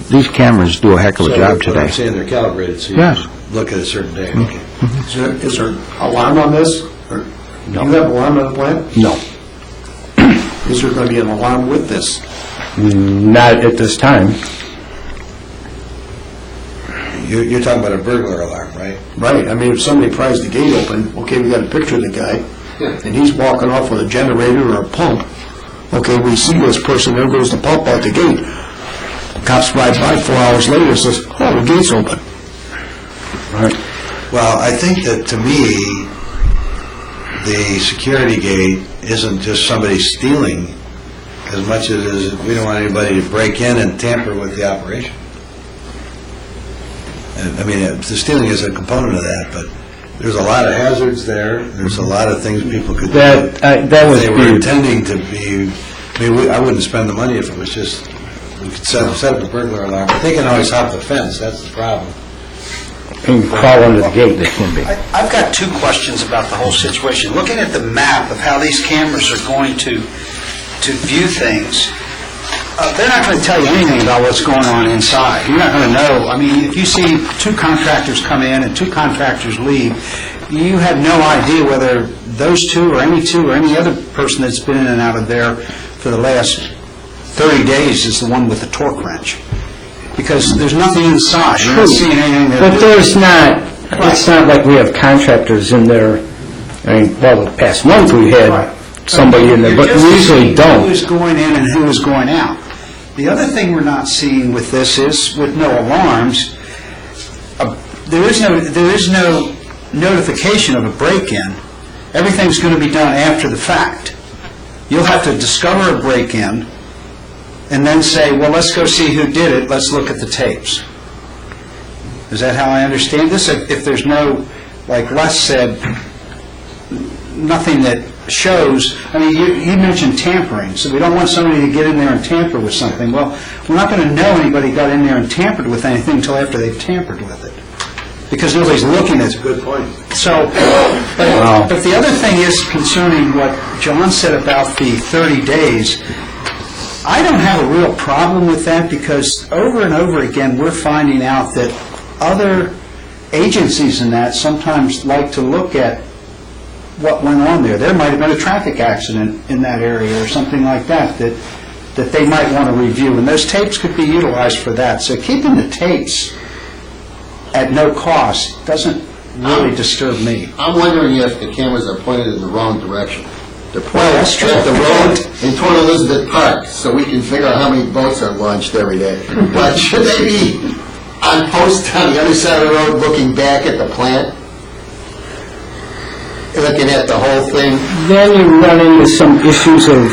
these cameras do a heck of a job What today. I'm saying, they're calibrated so you Yes. can look at a certain day. Okay. Is there alarm on this? Or do you have alarm on the plant? No, Is there going to be an alarm with this? not at this time. You're talking about a burglar alarm, right? Right. I mean, if somebody pries the gate open, okay, we got a picture of the guy, and he's walking off with a generator or a pump. Okay, we see this person, there goes the pump out the gate. Cops ride by 4 hours later and says, oh, the gate's open. Right. Well, I think that to me, the security gate isn't just somebody stealing as much as it is we don't want anybody to break in and tamper with the operation. And, I mean, the stealing is a component of that, but there's a lot of hazards there. There's a lot of things people could do. That was they were intending to be. I mean, I wouldn't spend the money if it was just we could set up a burglar alarm. But they can always hop the fence. That's the problem. And crawl under the gate, they can be. I've got two questions about the whole situation. Looking at the map of how these cameras are going to view things, they're not going to tell you anything about what's going on inside. You're not going to know. I mean, if you see two contractors come in and two contractors leave, you have no idea whether those two or any other person that's been in and out of there for the last 30 days is the one with the torque wrench. Because there's nothing inside. You're not seeing anything there. But there's not, it's not like we have contractors in there. I mean, well, the past month we had somebody in there, but we usually don't. Who is going in and who is going out. The other thing we're not seeing with this is, with no alarms, there is no notification of a break-in. Everything's going to be done after the fact. You'll have to discover a break-in and then say, well, let's go see who did it, let's look at the tapes. Is that how I understand this? If there's no, like Les said, nothing that shows, I mean, you mentioned tampering, so we don't want somebody to get in there and tamper with something. Well, we're not going to know anybody got in there and tampered with anything until after they've tampered with it, because nobody's looking at it. That's a good point. So, but the other thing is concerning what John said about the 30 days, I don't have a real problem with that, because over and over again, we're finding out that other agencies and that sometimes like to look at what went on there. There might have been a traffic accident in that area or something like that that they might want to review, and those tapes could be utilized for that. So keeping the tapes at no cost doesn't really disturb me. I'm wondering if the cameras are pointed in the wrong direction. They're Well, pointed that's true. at the road in toward Elizabeth Park, so we can figure out how many boats are launched every day. But should they be on post on the other side of the road looking back at the plant? Looking at the whole thing? Then you run into some issues of,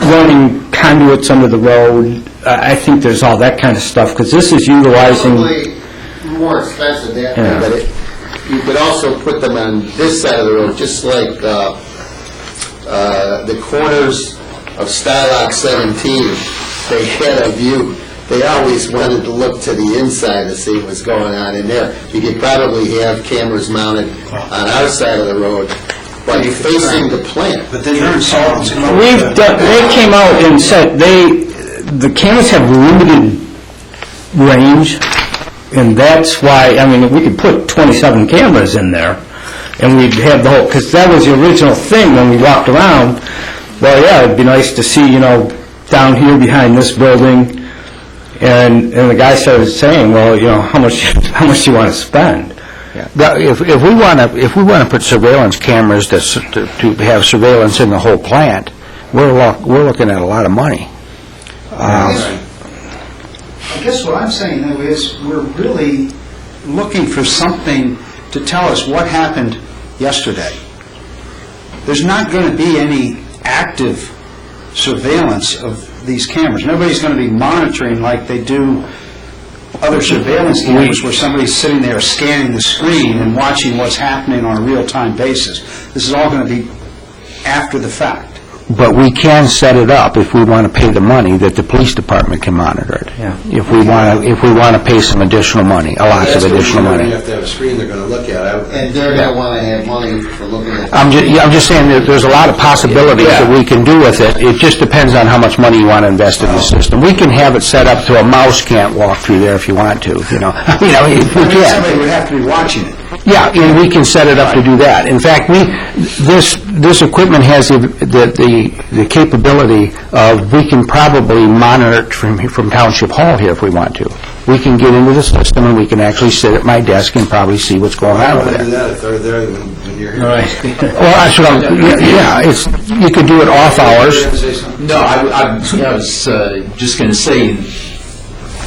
running conduits under the road. I think there's all that kind of stuff, because this is utilizing... Probably more expensive that way, Yeah. but you could also put them on this side of the road, just like the corners of Stylock 17. They had a view. They always wanted to look to the inside to see what's going on in there. You could probably have cameras mounted on our side of the road, but facing the plant. But then you're insulting. They came out and said the cameras have limited range, and that's why, we could put 27 cameras in there, and we'd have the whole, because that was the original thing when we walked around. Well, yeah, it'd be nice to see, down here behind this building, and the guy started saying, well, how much do you want to spend? If we want to put surveillance cameras to have surveillance in the whole plant, we're looking at a lot of money. I guess what I'm saying, though, is we're really looking for something to tell us what happened yesterday. There's not going to be any active surveillance of these cameras. Nobody's going to be monitoring like they do other surveillance cameras where somebody's sitting there scanning the screen and watching what's happening on a real-time basis. This is all going to be after the fact. But we can set it up if we want to pay the money that the police department can monitor it. Yeah. If we want to pay some additional money, lots of additional money. You have to have a screen they're going to look at. And they're going to want to have money for looking at... I'm just saying that there's a lot of possibilities that we can do with it. It just depends on how much money you want to invest in the system. We can have it set up so a mouse can't walk through there if you want to, we can. Somebody would have to be watching it. Yeah, and we can set it up to do that. In fact, this equipment has the capability of, we can probably monitor it from Township Hall here if we want to. We can get into the system and we can actually sit at my desk and probably see what's going on over I there. do that if they're there when you're here. Well, that's what you could do it off hours. No, I was just going to say,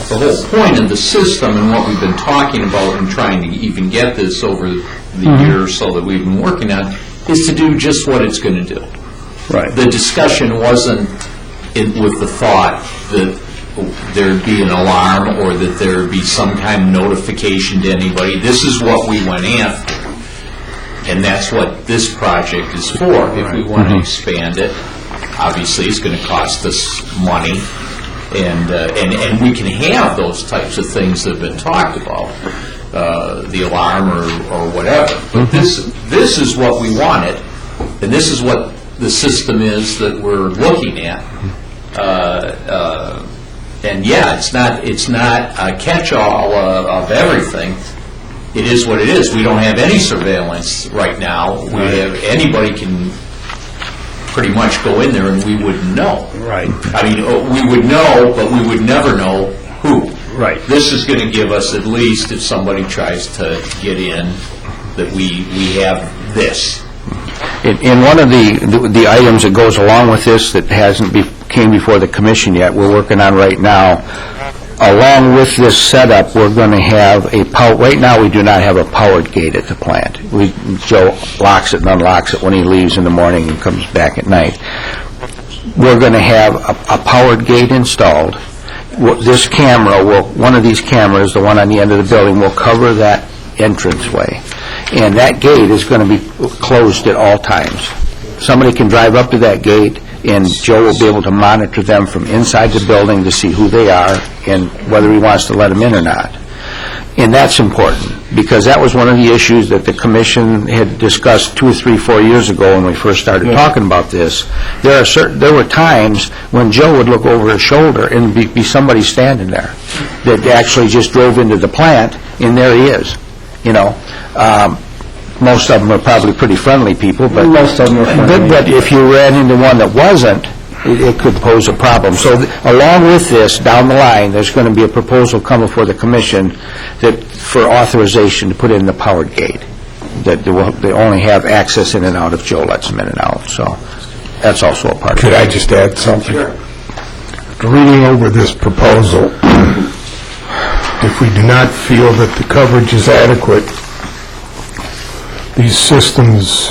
the whole point of the system and what we've been talking about and trying to even get this over the year or so that we've been working on is to do just what it's going to do. Right. The discussion wasn't with the thought that there'd be an alarm or that there'd be some kind of notification to anybody. This is what we went after, and that's what this project is for. If we want to expand it, obviously it's going to cost us money. And we can have those types of things that have been talked about, the alarm or whatever. But this is what we wanted, and this is what the system is that we're looking at. And yeah, it's not a catch-all of everything. It is what it is. We don't have any surveillance right now. Anybody can pretty much go in there and we wouldn't know. Right. I mean, we would know, but we would never know who. Right. This is going to give us at least, if somebody tries to get in, that we have this. In one of the items that goes along with this that came before the commission yet, we're working on right now, along with this setup, we're going to have right now we do not have a powered gate at the plant. Joe locks it and unlocks it when he leaves in the morning and comes back at night. We're going to have a powered gate installed. This camera one of these cameras, the one on the end of the building, will cover that entranceway. And that gate is going to be closed at all times. Somebody can drive up to that gate, and Joe will be able to monitor them from inside the building to see who they are and whether he wants to let them in or not. And that's important, because that was one of the issues that the commission had discussed 2 or 3, 4 years ago when we first started talking about this. There were times when Joe would look over his shoulder and be somebody standing there that actually just drove into the plant, and there he is, you know. Most of them are probably pretty friendly people, but Most of them are friendly. But if you ran into one that wasn't, it could pose a problem. So along with this, down the line, there's going to be a proposal coming before the commission that for authorization to put in the powered gate, that they only have access in and out if Joe lets them in and out. So that's also a part of it. Could I just add something? Reading over this proposal, if we do not feel that the coverage is adequate, these systems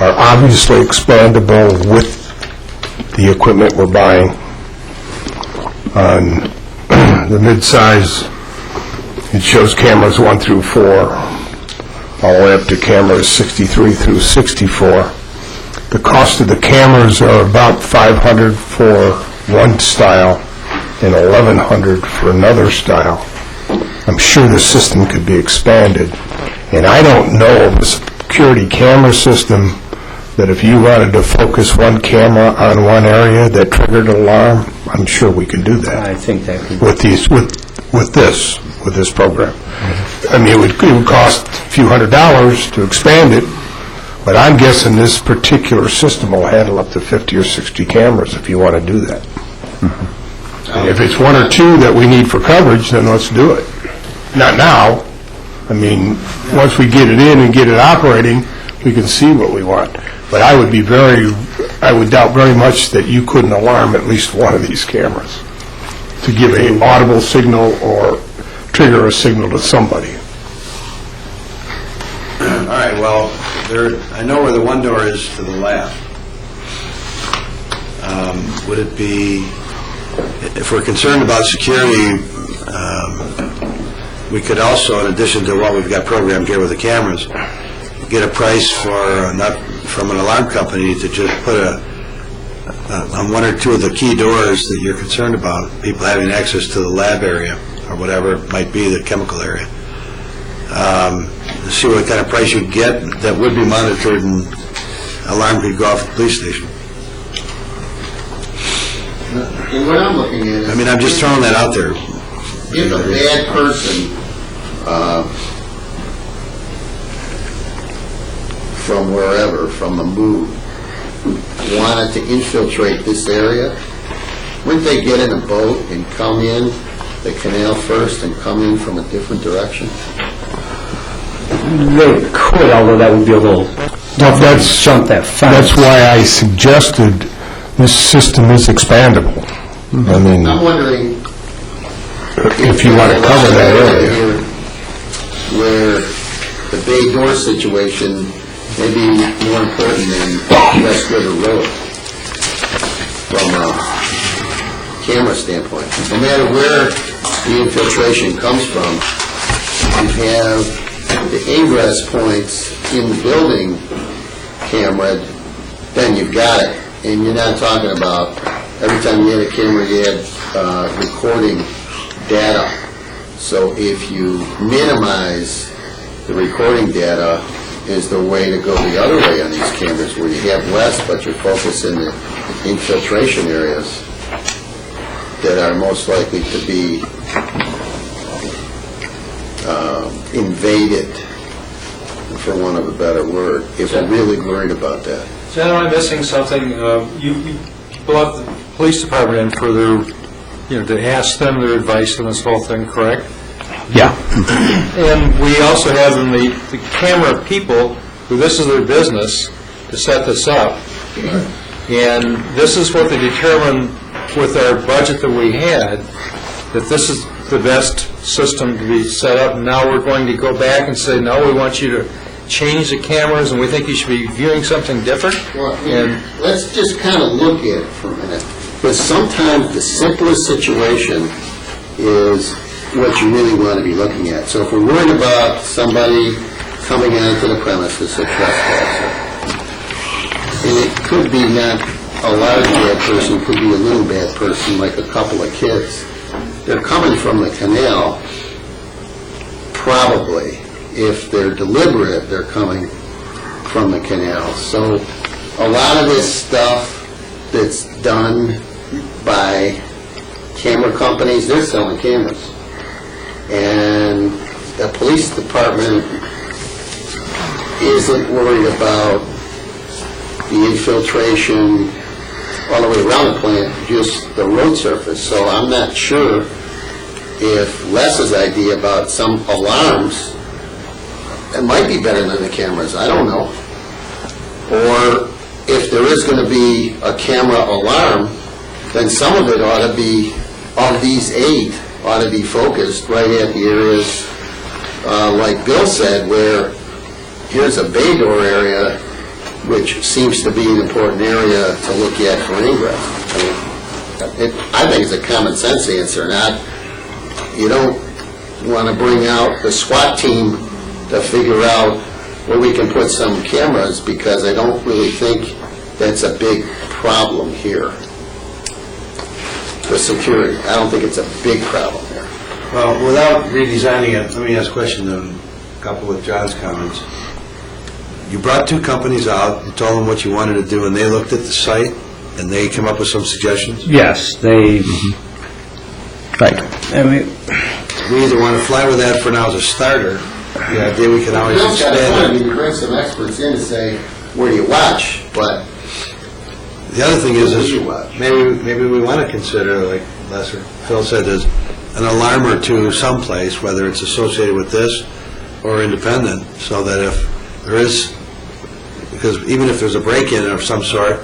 are obviously expandable with the equipment we're buying. On the mid-size, it shows cameras 1 through 4, all the way up to cameras 63 through 64. The cost of the cameras are about $500 for one style and $1,100 for another style. I'm sure the system could be expanded, and I don't know of a security camera system that if you wanted to focus one camera on one area that triggered an alarm, I'm sure we can do that. I think that could With this program. I mean, it would cost a few $100s to expand it, but I'm guessing this particular system will handle up to 50 or 60 cameras if you want to do that. And if it's 1 or 2 that we need for coverage, then let's do it. Not now. I mean, once we get it in and get it operating, we can see what we want. But I would doubt very much that you couldn't alarm at least one of these cameras to give an audible signal or trigger a signal to somebody. All right, well, I know where the one door is to the left. Would it be, if we're concerned about security, we could also, in addition to what we've got programmed here with the cameras, get a price from an alarm company to just put on 1 or 2 of the key doors that you're concerned about, people having access to the lab area or whatever it might be, the chemical area. See what kind of price you get that would be monitored, and alarm could go off at the police station. And what I'm looking at is... I mean, I'm just throwing that out there. If a bad person from wherever, from the move, wanted to infiltrate this area, wouldn't they get in a boat and come in the canal first and come in from a different direction? They could, although that would be a little tough to jump that fence. That's why I suggested this system is expandable. I mean, I'm wondering if you want to cover that area. Where the bay door situation may be more important than West River Road from a camera standpoint. No matter where the infiltration comes from, you have the ingress points in the building camera, then you've got it. And you're not talking about every time you had a camera, you had recording data. So if you minimize the recording data, is the way to go the other way on these cameras, where you have less, but you're focused in the infiltration areas that are most likely to be invaded, for want of a better word, if we're really worried about that. Jen, am I missing something? You brought the police department in for their, to ask them their advice on this whole thing, correct? Yeah. And we also have them, the camera people, who this is their business, to set this up. And this is what they determined with our budget that we had, that this is the best system to be set up. And now we're going to go back and say, no, we want you to change the cameras, and we think you should be viewing something different. Well, let's just kind of look at it for a minute, because sometimes the simplest situation is what you really want to be looking at. So if we're worried about somebody coming onto the premises, a trespasser, and it could be not a large bad person, could be a little bad person, like a couple of kids, they're coming from the canal, probably, if they're deliberate, they're coming from the canal. So a lot of this stuff that's done by camera companies, they're selling cameras. And the police department isn't worried about the infiltration all the way around the plant, just the road surface. So I'm not sure if Les's idea about some alarms, it might be better than the cameras, I don't know. Or if there is going to be a camera alarm, then some of it ought to be, of these 8, ought to be focused right at the areas, like Bill said, where here's a bay door area, which seems to be an important area to look at for ingress. I think it's a common sense answer, not, you don't want to bring out the SWAT team to figure out where we can put some cameras, because I don't really think that's a big problem here. The security, I don't think it's a big problem here. Well, without redesigning it, let me ask a question to couple with John's comments. You brought 2 companies out, you told them what you wanted to do, and they looked at the site, and they came up with some suggestions? Yes, they, right. I mean, We either want to fly with that for now as a starter, the idea we can always Bill's got a expand point. it. You bring some experts in to say, where do you watch? But The other thing is Where do you watch? maybe we want to consider, like Phil said, there's an alarm or 2 someplace, whether it's associated with this or independent, so that if there is, because even if there's a break-in of some sort,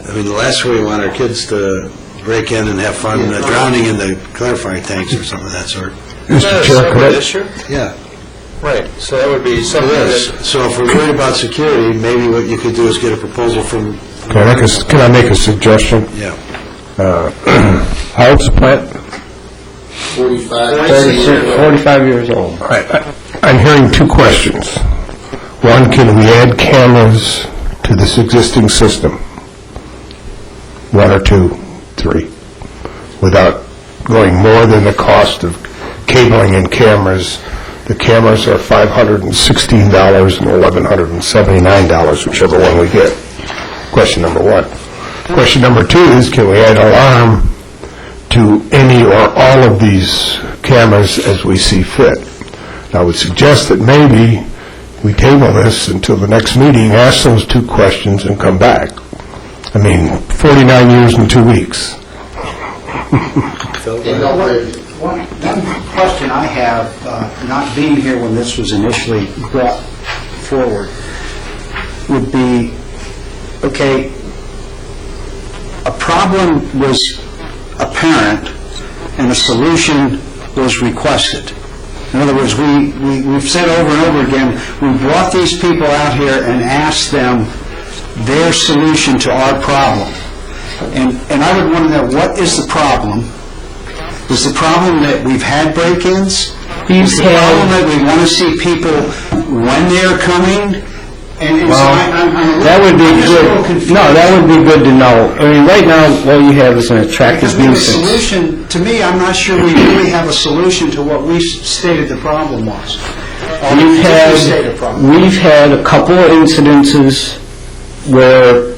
I mean, the last thing we want our kids to break in and have fun drowning in the clarifying tanks or something of that sort. Mr. Chair, could I... issue? Yeah. Right, so that would be something It is. that... So if we're worried about security, maybe what you could do is get a proposal from... Can I make a suggestion? Yeah. How old's the plant? 45 years old. I'm hearing 2 questions. One, can we add cameras to this existing system? 1 or 2, 3, without going more than the cost of cabling and cameras. The cameras are $516 and $1,179, whichever one we get. Question number 1. Question number 2 is, can we add alarm to any or all of these cameras as we see fit? I would suggest that maybe we table this until the next meeting, ask those 2 questions, and come back. I mean, 49 years and 2 weeks. One question I have, not being here when this was initially brought forward, would be, okay, a problem was apparent and a solution was requested. In other words, we've said over and over again, we brought these people out here and asked them their solution to our problem. And I would want to know, what is the problem? Is the problem that we've had break-ins? Is the problem that we want to see people when they're coming? And so that would be good. No, that would be good to know. I mean, right now, all you have is an attractive nuisance. Because the solution, to me, I'm not sure we really have a solution to what we stated the problem was. We've had a couple of incidences where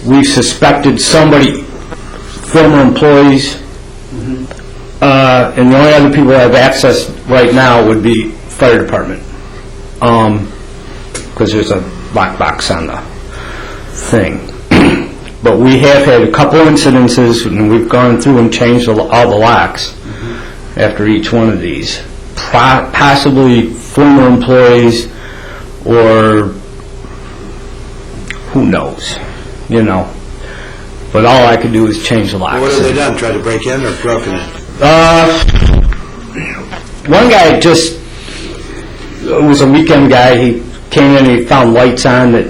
we've suspected somebody, former employees, and the only other people that have access right now would be fire department, because there's a black box on the thing. But we have had a couple incidences, and we've gone through and changed all the locks after each one of these. Possibly former employees, or who knows, you know. But all I could do is change the locks. What have they done? Tried to break in or broken in? One guy just, it was a weekend guy, he came in, he found lights on that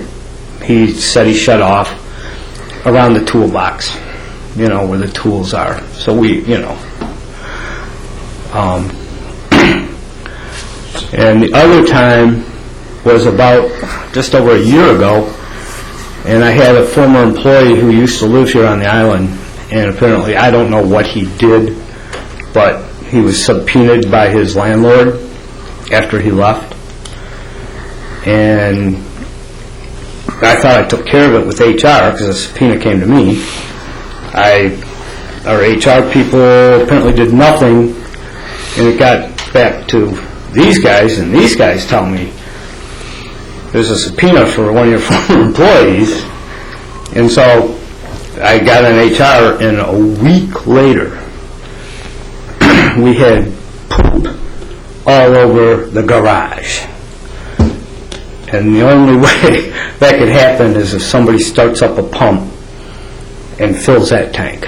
he said he shut off around the toolbox, you know, where the tools are. So we, you know. And the other time was about just over a year ago, and I had a former employee who used to live here on the island, and apparently, I don't know what he did, but he was subpoenaed by his landlord after he left. And I thought I took care of it with HR because a subpoena came to me. Our HR people apparently did nothing, and it got back to these guys, and these guys tell me there's a subpoena for one of your former employees. And so I got an HR, and a week later, we had poop all over the garage. And the only way that could happen is if somebody starts up a pump and fills that tank.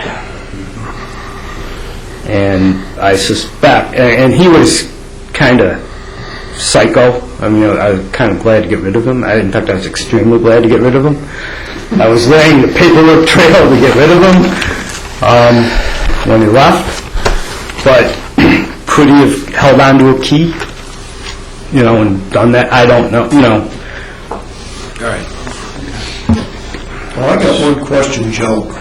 And I suspect, and he was kind of psycho. I mean, I was kind of glad to get rid of him. In fact, I was extremely glad to get rid of him. I was laying the paperwork trail to get rid of him when he left. But could he have held on to a key, and done that? I don't know, All right. Well, I got one question, Joe.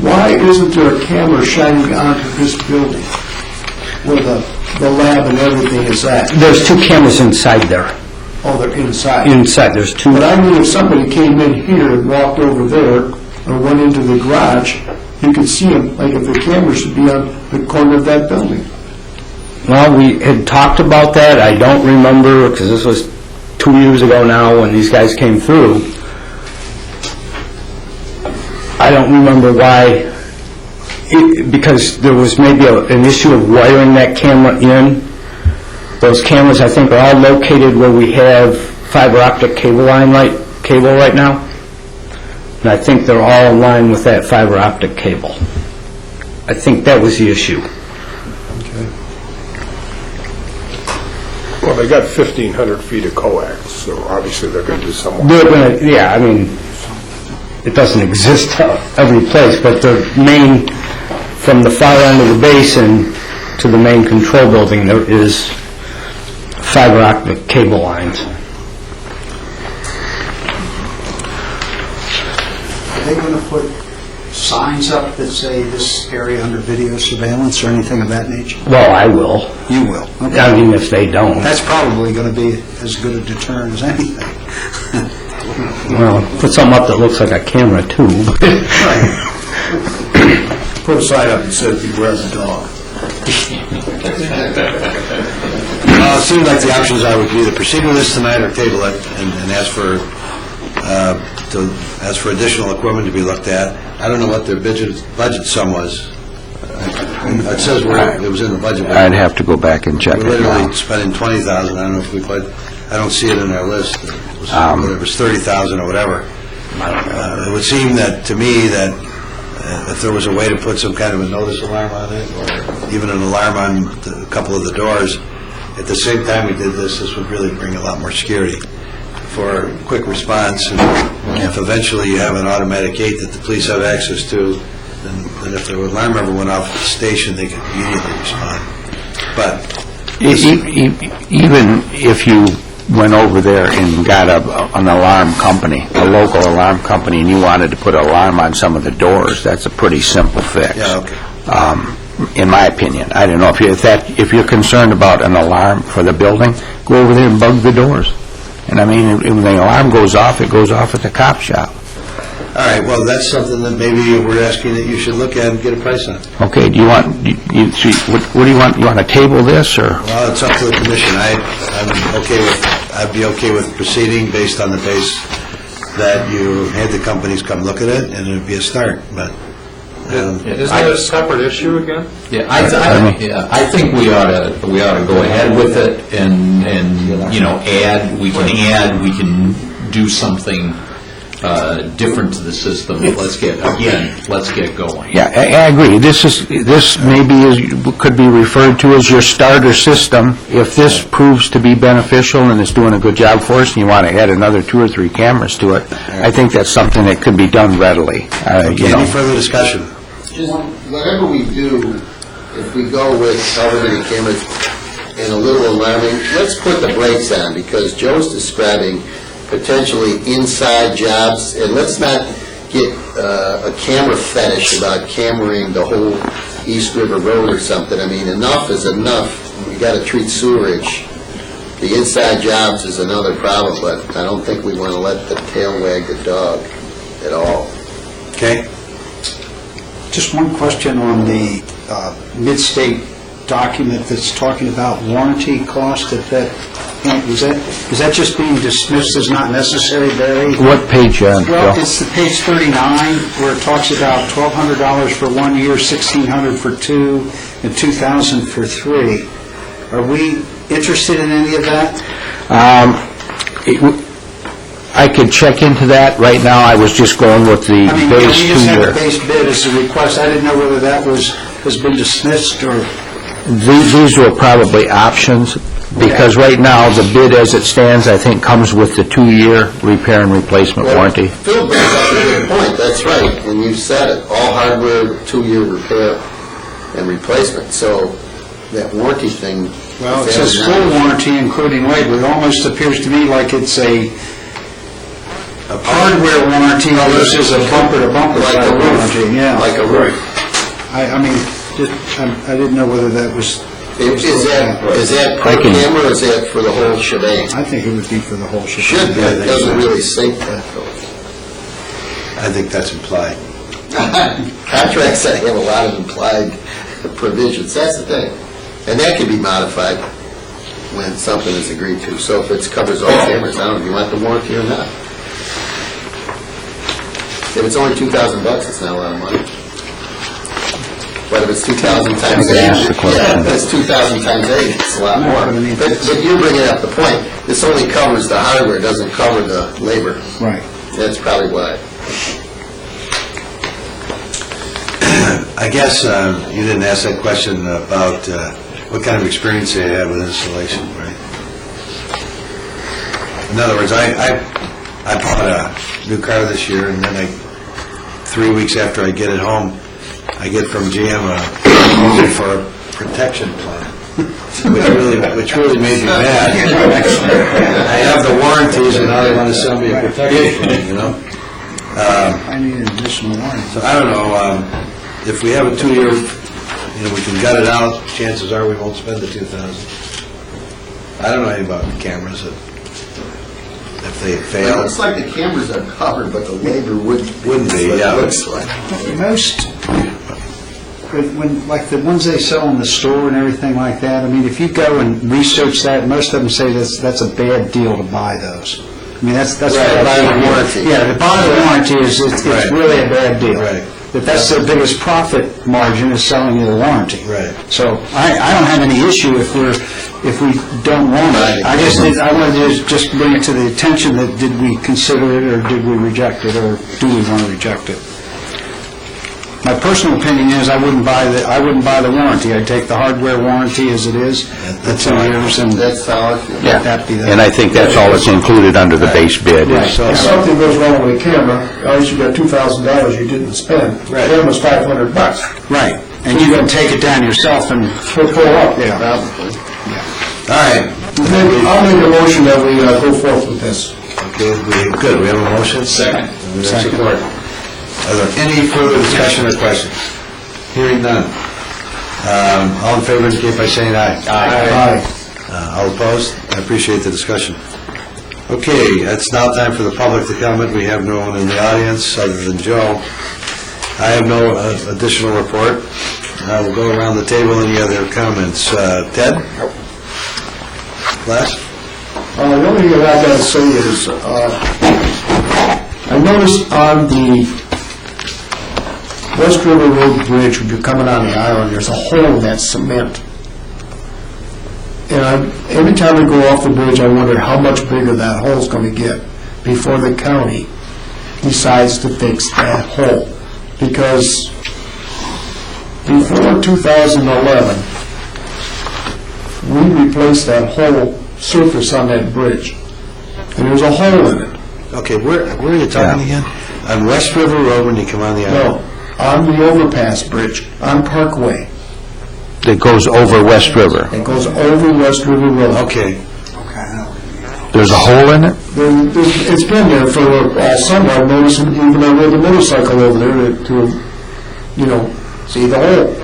Why isn't there a camera shining onto this building where the lab and everything is at? There's 2 cameras inside there. Oh, they're inside? Inside, there's 2. But I mean, if somebody came in here and walked over there or went into the garage, you could see them, like if the camera should be on the corner of that building. Well, we had talked about that. I don't remember, because this was 2 years ago now when these guys came through. I don't remember why, because there was maybe an issue of wiring that camera in. Those cameras, I think, are all located where we have fiber optic cable right now. And I think they're all in line with that fiber optic cable. I think that was the issue. Well, they got 1,500 feet of coax, so obviously they're going to do somewhat. They're going to, yeah, I mean, it doesn't exist every place, but the main, from the far end of the basin to the main control building, there is fiber optic cable lines. Are they going to put signs up that say this area under video surveillance or anything of that nature? Well, I will. You will? Okay. I mean, if they don't. That's probably going to be as good a deterrent as anything. Well, put something up that looks like a camera, too. Put a sign up that says, "Beware the dog." It seems like the options are we could either proceed with this tonight or table it and ask for additional equipment to be looked at. I don't know what their budget sum was. It says it was in the budget. I'd have to go back and check it We're now. literally spending $20,000. I don't know if we quite, I don't see it in our list. It was, whatever, it was $30,000 or whatever. It would seem that, to me, that if there was a way to put some kind of a notice alarm on it, or even an alarm on a couple of the doors, at the same time we did this would really bring a lot more security for quick response. And if eventually you have an automatic gate that the police have access to, then if the alarm ever went off at the station, they could immediately respond. But Even if you went over there and got an alarm company, a local alarm company, and you wanted to put an alarm on some of the doors, that's a pretty simple fix. Yeah, okay. In my opinion. I don't know, if you're concerned about an alarm for the building, go over there and bug the doors. And I mean, when the alarm goes off, it goes off at the cop shop. All right, well, that's something that maybe we're asking that you should look at and get a price on. Okay, do you want, what do you want? You want to table this, or? Well, it's up to the commission. I'd be okay with proceeding based on the base that you had the companies come look at it, and it'd be a start, but... Isn't that a separate issue again? Yeah, I think we ought to go ahead with it and we can do something different to the system. Let's get going. Yeah, I agree. This maybe could be referred to as your starter system. If this proves to be beneficial and is doing a good job for us, and you want to add another 2 or 3 cameras to it, I think that's something that could be done readily. Any further discussion? Just whatever we do, if we go with however many cameras and a little alarming, let's put the brakes on, because Joe's describing potentially inside jobs, and let's not get a camera fetish about cameraing the whole East River Road or something. I mean, enough is enough. We got to treat sewerage. The inside jobs is another problem, but I don't think we want to let the tail wag the dog at all. Okay? Just one question on the mid-state document that's talking about warranty cost at that point. Is that just being dismissed as not necessary, Barry? What page, Bill? Well, it's the page 39 where it talks about $1,200 for 1 year, $1,600 for 2, and $2,000 for 3. Are we interested in any of that? I could check into that. Right now, I was just going with the I mean, base we just have the 2-year. base bid as a request. I didn't know whether that has been dismissed or... These were probably options, because right now, the bid as it stands, I think, comes with the 2-year repair and replacement warranty. Phil brings up a good point, that's right, and you said it, all hardware, 2-year repair and replacement, so that warranty thing... Well, it says full warranty, including labor. It almost appears to me like it's a hardware warranty versus a bumper-to-bumper Like type a roof. warranty. Yeah. Like a roof. I mean, I didn't know whether that was... Is that per camera, or is that for the whole shebang? I think it would be for the whole shebang. Should be, it doesn't really sink that, though. I think that's implied. Contracts that have a lot of implied provisions, that's the thing. And that can be modified when something is agreed to. So if it covers all cameras, I don't know, do you want the warranty or not? If it's only $2,000, it's not a lot of money. But if it's 2,000 times 8, if it's 2,000 times 8, it's a lot more. But you're bringing up the point, this only covers the hardware, it doesn't cover the labor. Right. That's probably why. I guess you didn't ask that question about what kind of experience they had with installation, right? In other words, I bought a new car this year, and then 3 weeks after I get it home, I get from GM a proposal for a protection plan, which really made me mad. I have the warranties, and now they want to sell me a protection plan, you know? I need an additional warranty. So I don't know, if we have a 2-year, we can gut it out, chances are we won't spend the $2,000. I don't know anything about cameras, if they It fail. looks like the cameras are covered, but the labor wouldn't be, That's what yeah. it looks like. Most, when, like the ones they sell in the store and everything like that, I mean, if you go and research that, most of them say that's a bad deal to buy those. I mean, that's... Right, buy the warranty. Yeah, to buy the warranty it's Right. really a bad deal. Right. That's their biggest profit margin, is selling you the warranty. Right. So I don't have any issue if we don't want it. I wanted to just bring it to the attention that did we consider it, or did we reject it, or do we want to reject it? My personal opinion is I wouldn't buy the warranty. I'd take the hardware warranty as it is, the 2 years, and That's how I feel. let that be that. And I think that's all that's included under the base bid. Right. So, If something goes wrong with a camera, at least you got $2,000 you didn't spend. Right. The camera's $500. Right, and you can take it down yourself and... We'll pull up. Yeah. Probably. all right. I'll make a motion that we go forth with this. Okay, good, we have a motion? Second. We have support. Are there any further discussion or questions? Hearing none. All in favor, indicate by saying aye. Aye. All opposed? I appreciate the discussion. Okay, it's now time for the public to comment. We have no one in the audience other than Joe. I have no additional report. We'll go around the table. Any other comments? Ted? Les? The only thing that I've got to say is, I noticed on the West River Road Bridge, when you're coming on the island, there's a hole in that cement. And every time I go off the bridge, I wonder how much bigger that hole's going to get before the county decides to fix that hole. Because before 2011, we replaced that whole surface on that bridge. And there's a hole in it. Okay, where are you talking again? On West River Road when you come on the island? No, on the overpass bridge, on Parkway. That goes over West River. It goes over West River Road. Okay. There's a hole in it? It's been there for summer. I've noticed, even I rode the motorcycle over there to see the hole.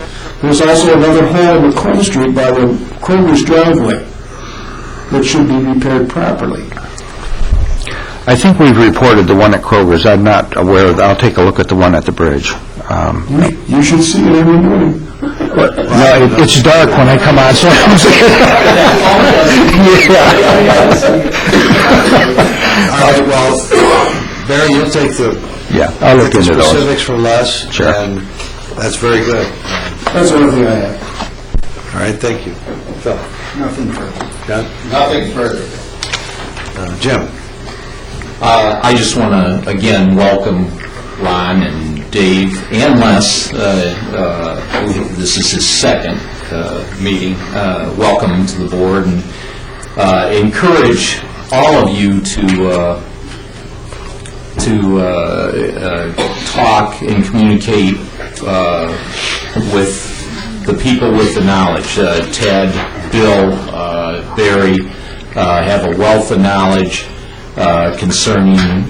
There's also another hole in McComb Street by the Kroger's driveway that should be repaired properly. I think we've reported the one at Kroger's. I'm not aware of, I'll take a look at the one at the bridge. You should see it every morning. No, it's dark when I come on, so I'm All right, well, Barry, you'll take the I'll look into those. specifics from Les, Sure. and that's very good. That's everything I have. All right, thank you. Phil? Nothing further. John? Nothing further. Jim? I just want to, again, welcome Ron and Dave and Les. This is his second meeting. Welcome to the board, and encourage all of you to talk and communicate with the people with the knowledge. Ted, Bill, Barry have a wealth of knowledge concerning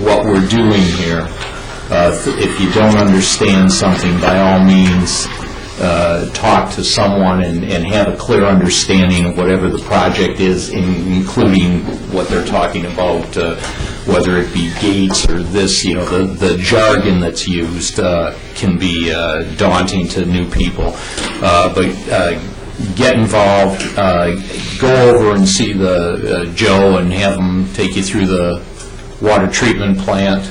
what we're doing here. If you don't understand something, by all means, talk to someone and have a clear understanding of whatever the project is, including what they're talking about, whether it be gates or this, the jargon that's used can be daunting to new people. But get involved, go over and see Joe and have him take you through the water treatment plant,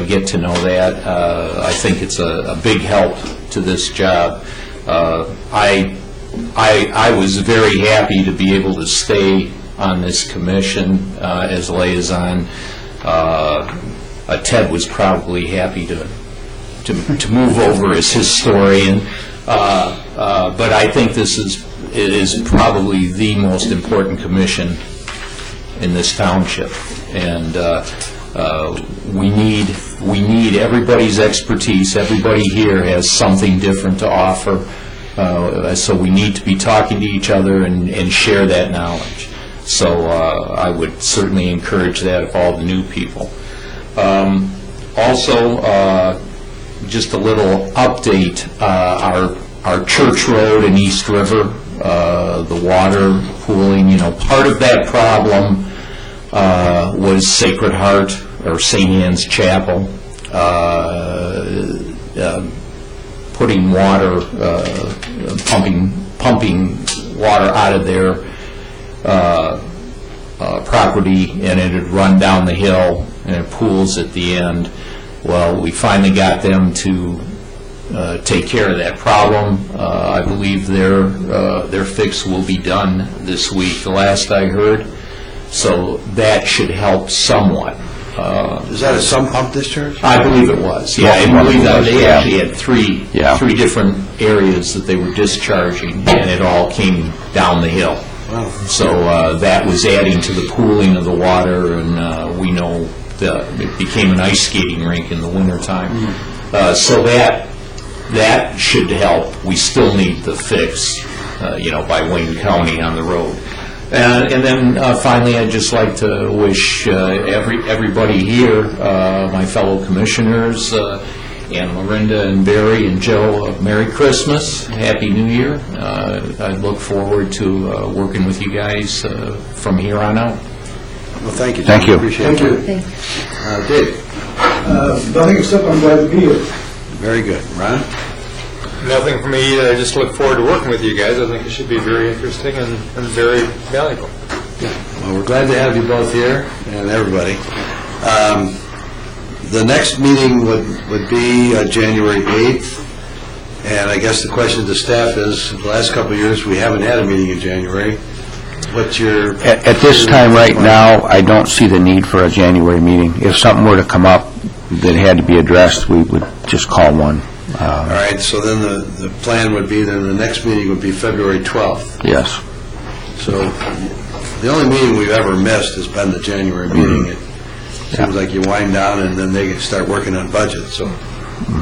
get to know that. I think it's a big help to this job. I was very happy to be able to stay on this commission as liaison. Ted was probably happy to move over as his historian, but I think this is probably the most important commission in this township, and we need everybody's expertise. Everybody here has something different to offer, so we need to be talking to each other and share that knowledge. So I would certainly encourage that of all the new people. Also, just a little update, our Church Road in East River, the water pooling, part of that problem was Sacred Heart or St. Anne's Chapel, putting water, pumping water out of their property, and it had run down the hill and it pools at the end. Well, we finally got them to take care of that problem. I believe their fix will be done this week, the last I heard. So that should help somewhat. Is that a sump pump discharge? I believe it was. Yeah, I believe that they actually had three different areas that they were discharging, and it all came down the hill. Wow. So that was adding to the pooling of the water, and we know that it became an ice skating rink in the wintertime. So that should help. We still need the fix, by Wayne County on the road. And then finally, I'd just like to wish everybody here, my fellow commissioners, and Lorinda and Barry and Joe, a Merry Christmas, Happy New Year. I look forward to working with you guys from here on out. Well, thank you. Thank you. Appreciate it. Dave? Nothing except I'm glad to be here. Very good. Ron? Nothing for me. I just look forward to working with you guys. I think it should be very interesting and very valuable. Well, we're glad to have you both here, and everybody. The next meeting would be January 8th, and I guess the question to staff is, the last couple of years, we haven't had a meeting in January. What's your... At this time right now, I don't see the need for a January meeting. If something were to come up that had to be addressed, we would just call one. All right, so then the plan would be, then the next meeting would be February 12th. Yes. So the only meeting we've ever missed has been the January meeting. It seems like you wind down and then they start working on budget. So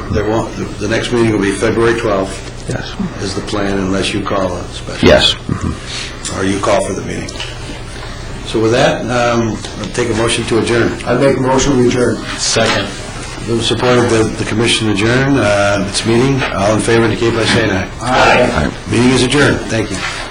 the next meeting will be February 12th. Yes. Is the plan, unless you call a special. Yes. Or you call for the meeting. So with that, I'll take a motion to adjourn. I make a motion to adjourn. Second. Those supported the commission adjourn its meeting. All in favor indicate by saying aye. Aye. Meeting is adjourned. Thank you.